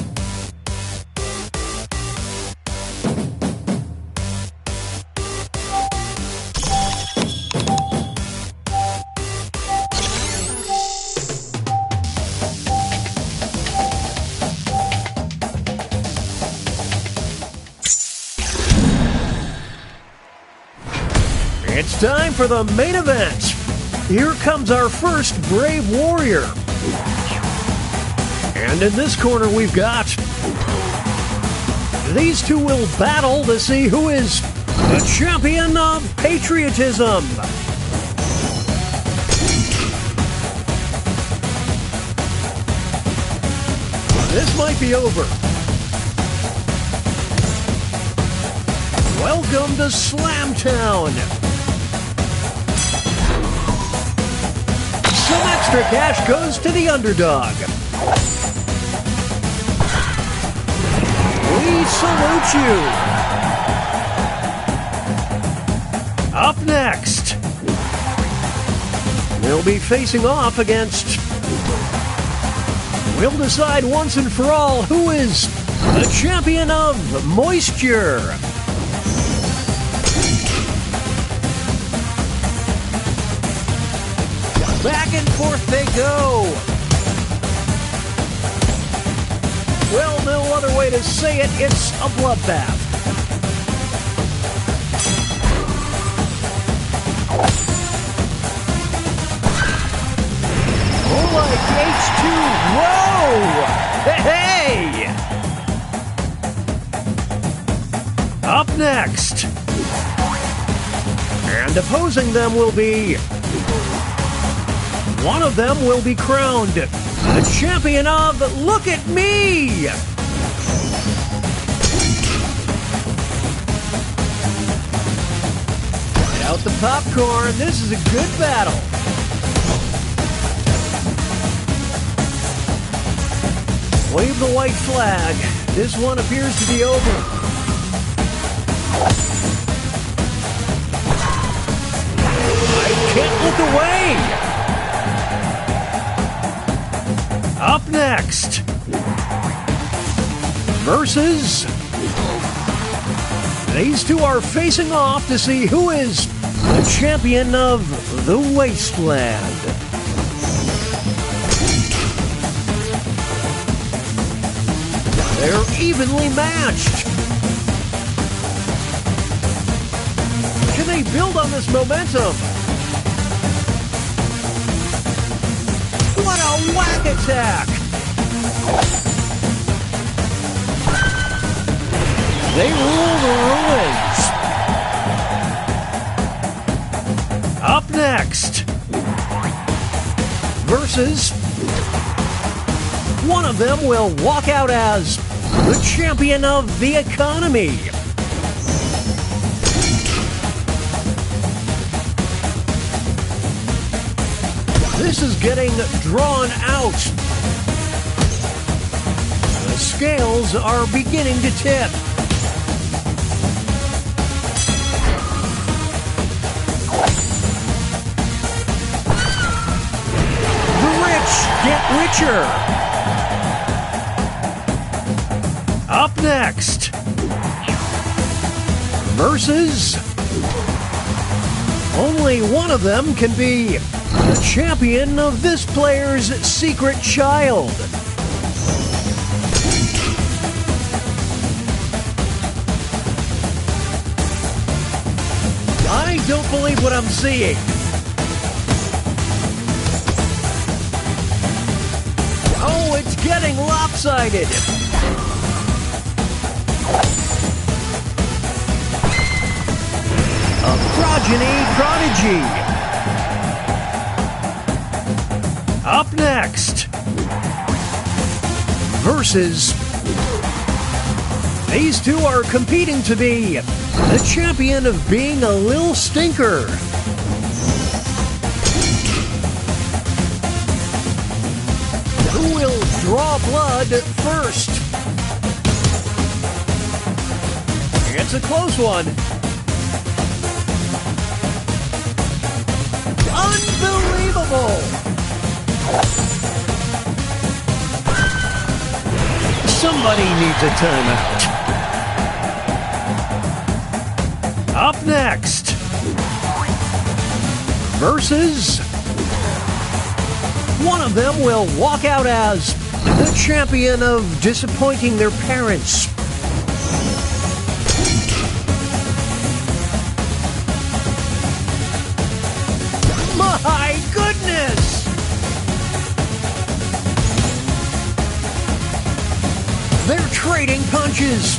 It's time for the main event. Here comes our first Brave Warrior. And in this corner we've got... These two will battle to see who is the champion of patriotism. This might be over. Welcome to Slamtown. Some extra cash goes to the underdog. We salute you. Up next, they'll be facing off against... We'll decide once and for all who is the champion of moisture. Back and forth they go. Well, no other way to say it, it's a bloodbath. Oh, like H2, whoa! Hey! Up next. And opposing them will be... One of them will be crowned the champion of Look at Me! Get out the popcorn, this is a good battle. Wave the white flag. This one appears to be over. I can't look away! Up next, versus... These two are facing off to see who is the champion of the Wasteland. They're evenly matched. Can they build on this momentum? What a whack attack! They rule the ruins. Up next, versus... One of them will walk out as the champion of the economy. This is getting drawn out. The scales are beginning to tip. The rich get richer. Up next, versus... Only one of them can be the champion of this player's secret child. I don't believe what I'm seeing. Oh, it's getting lopsided. A prodigy. Up next, versus... These two are competing to be the champion of being a little stinker. Who will draw blood first? It's a close one. Unbelievable! Somebody needs a timeout. Up next, versus... One of them will walk out as the champion of disappointing their parents. My goodness! They're trading punches.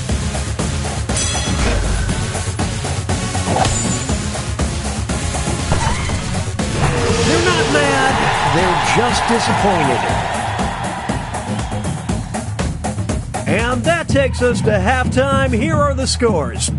They're not mad, they're just disappointed. And that takes us to halftime. Here are the scores.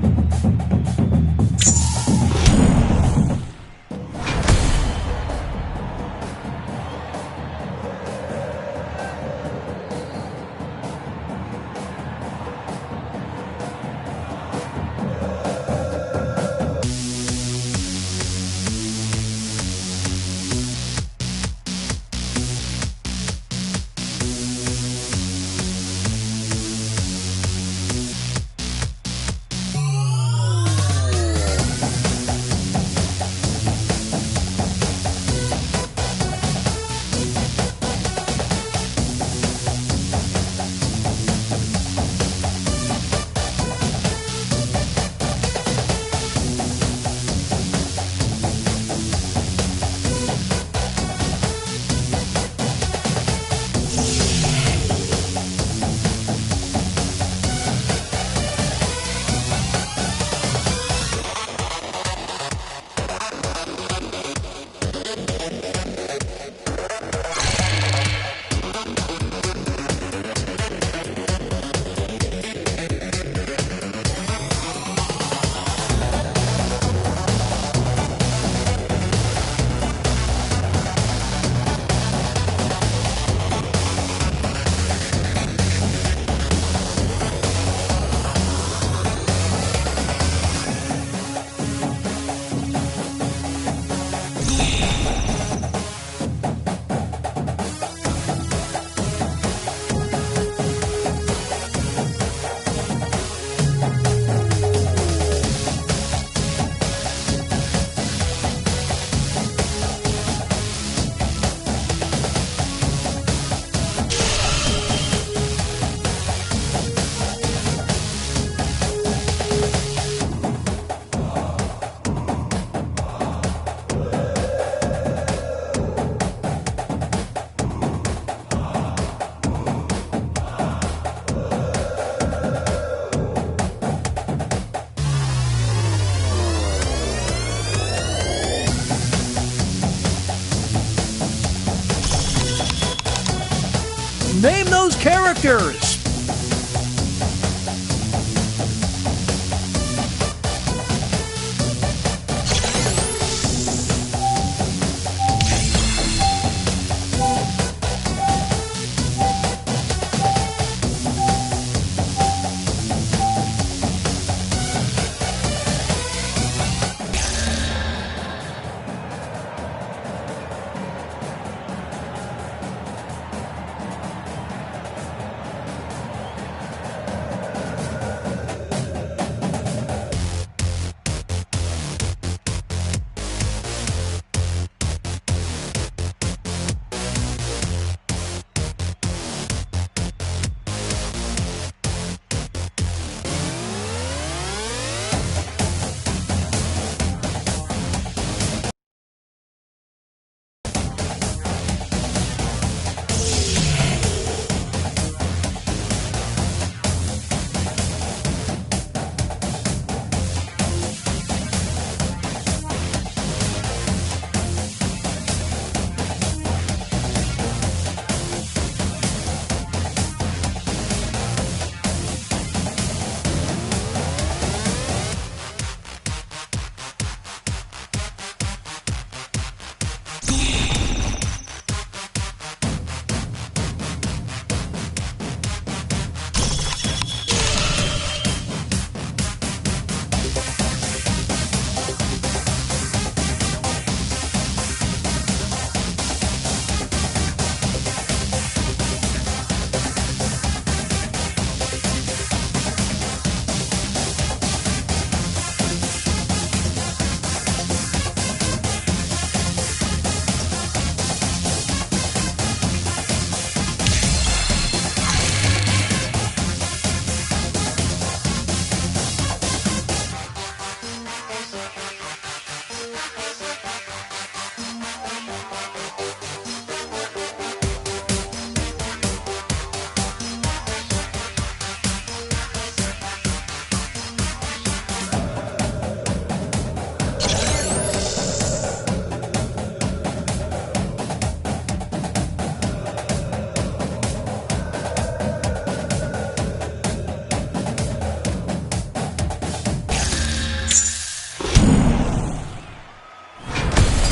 characters.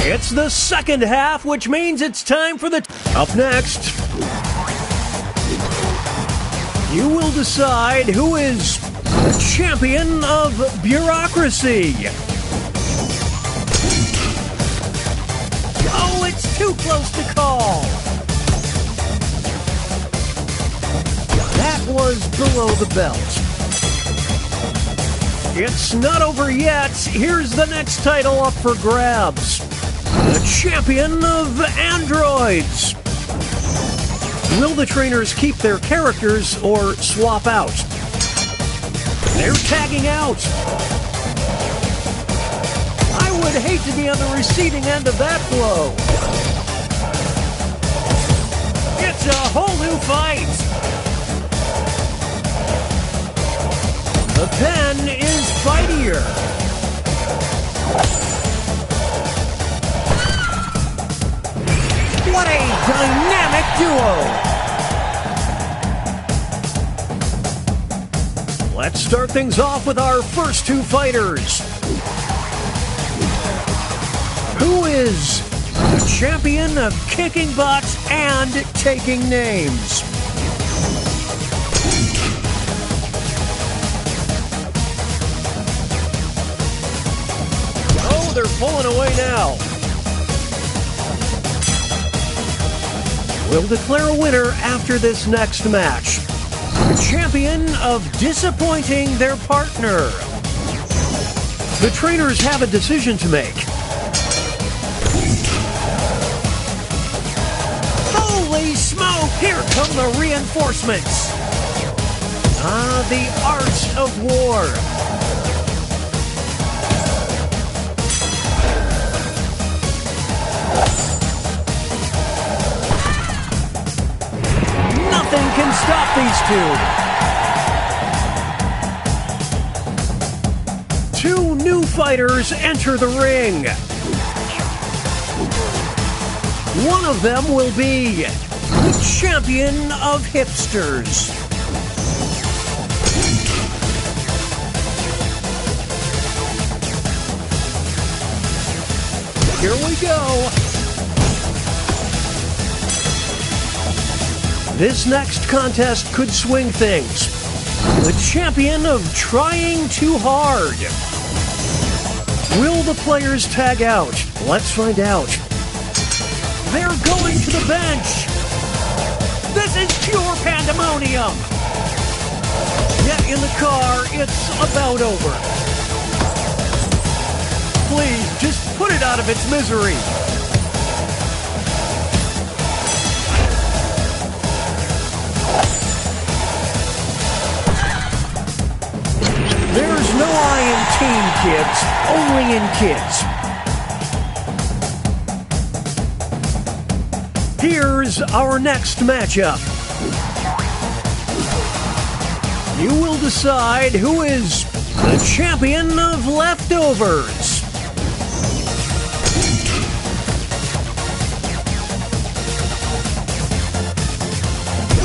It's the second half, which means it's time for the... Up next, you will decide who is the champion of bureaucracy. Oh, it's too close to call. That was below the belt. It's not over yet. Here's the next title up for grabs. The champion of androids. Will the trainers keep their characters or swap out? They're tagging out. I would hate to be on the receiving end of that blow. It's a whole new fight. The pen is fightier. What a dynamic duo! Let's start things off with our first two fighters. Who is the champion of kicking butt and taking names? Oh, they're pulling away now. We'll declare a winner after this next match. The champion of disappointing their partner. The trainers have a decision to make. Holy smoke! Here come the reinforcements. Ah, the art of war. Nothing can stop these two. Two new fighters enter the ring. One of them will be the champion of hipsters. Here we go. This next contest could swing things. The champion of trying too hard. Will the players tag out? Let's find out. They're going to the bench. This is pure pandemonium. Get in the car. It's about over. Please, just put it out of its misery. There's no I in Team Kids, only in Kids. Here's our next matchup. You will decide who is the champion of leftovers.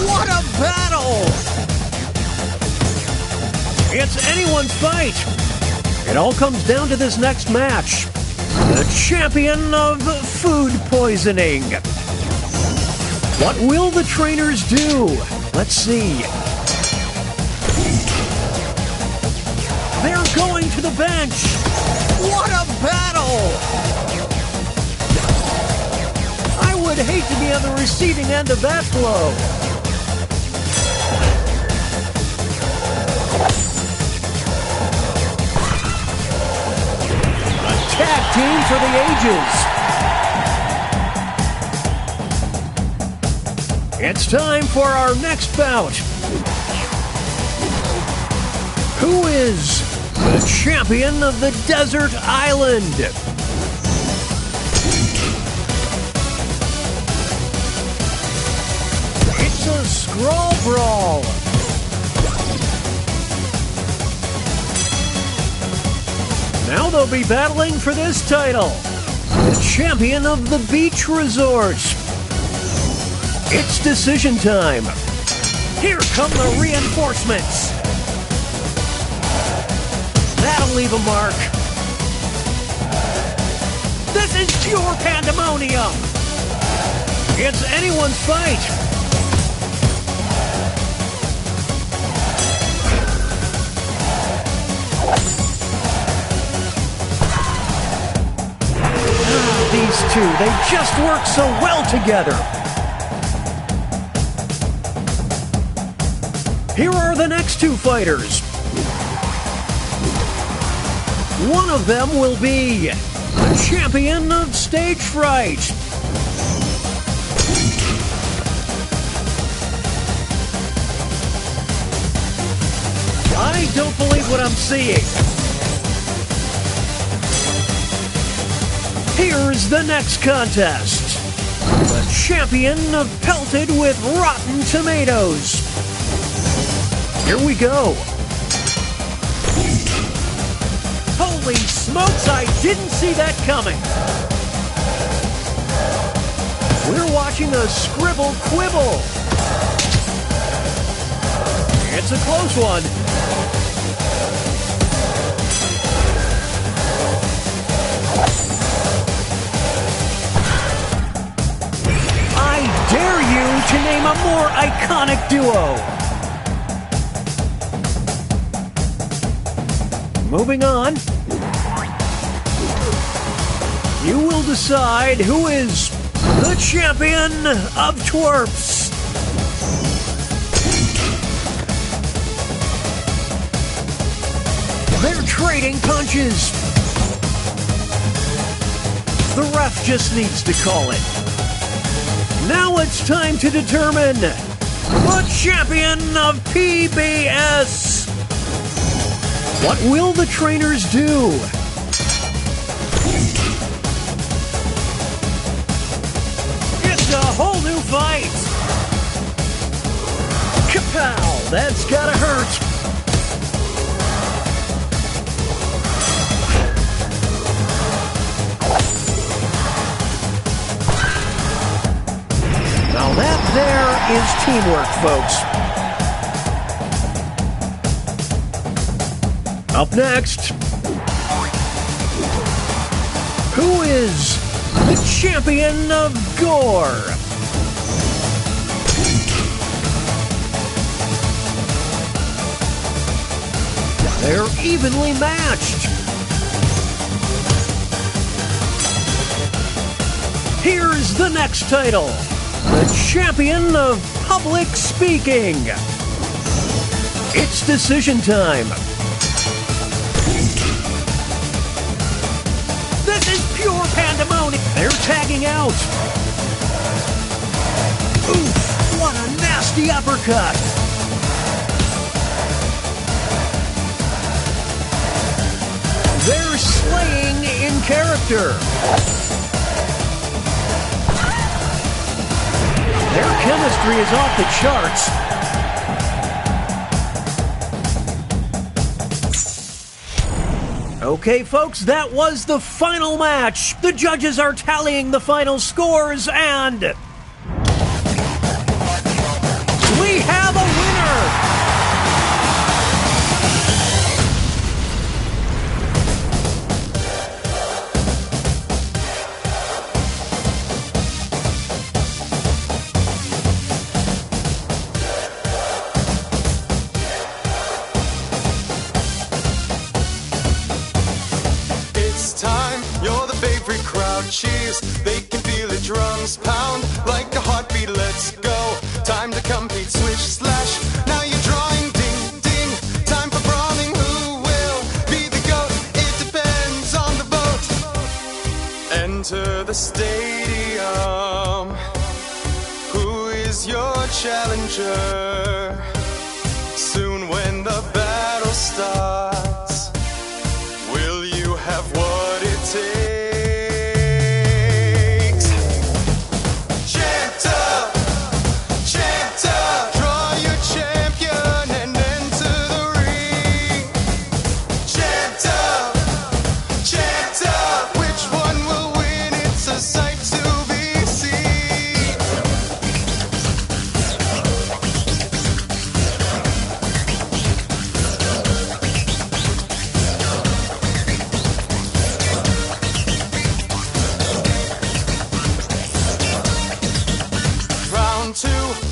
What a battle! It's anyone's fight. It all comes down to this next match. The champion of food poisoning. What will the trainers do? Let's see. They're going to the bench. What a battle! I would hate to be on the receiving end of that blow. Tag team for the ages. It's time for our next bout. Who is the champion of the desert island? It's a scroll brawl. Now they'll be battling for this title. The champion of the beach resort. It's decision time. Here come the reinforcements. That'll leave a mark. This is pure pandemonium. It's anyone's fight. These two, they just work so well together. Here are the next two fighters. One of them will be the champion of stage fright. I don't believe what I'm seeing. Here's the next contest. The champion of pelted with rotten tomatoes. Here we go. Holy smokes, I didn't see that coming. We're watching a scribble quibble. It's a close one. I dare you to name a more iconic duo. Moving on. You will decide who is the champion of twerps. They're trading punches. The ref just needs to call it. Now it's time to determine the champion of PBS. What will the trainers do? It's a whole new fight. Kapow! That's gotta hurt. Now that there is teamwork, folks. Up next, who is the champion of gore? They're evenly matched. Here's the next title, the champion of public speaking. It's decision time. This is pure pandemonium. They're tagging out. Oof, what a nasty uppercut. They're slaying in character. Their chemistry is off the charts. Okay, folks, that was the final match. The judges are tallying the final scores, and we have a winner! Cheers, they can feel the drums pound like a heartbeat. Let's go. Time to compete, switch, slash. Now you're drawing, ding, ding. Time for brawling. Who will be the GOAT? It depends on the vote. Enter the stadium. Who is your challenger? Soon when the battle starts, will you have what it takes?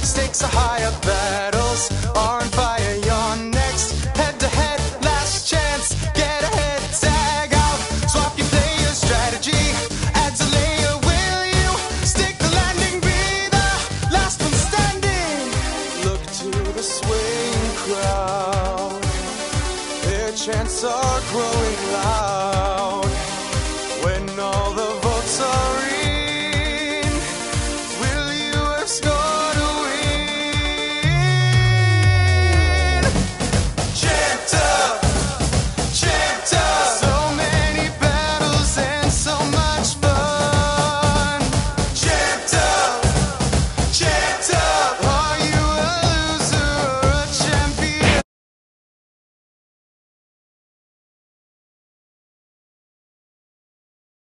Stakes are higher, battles are on fire. You're next, head to head, last chance. Get ahead, tag out, swap your player strategy. Adds a layer, will you stick the landing? Be the last one standing. Look to the swaying crowd, their chants are growing loud.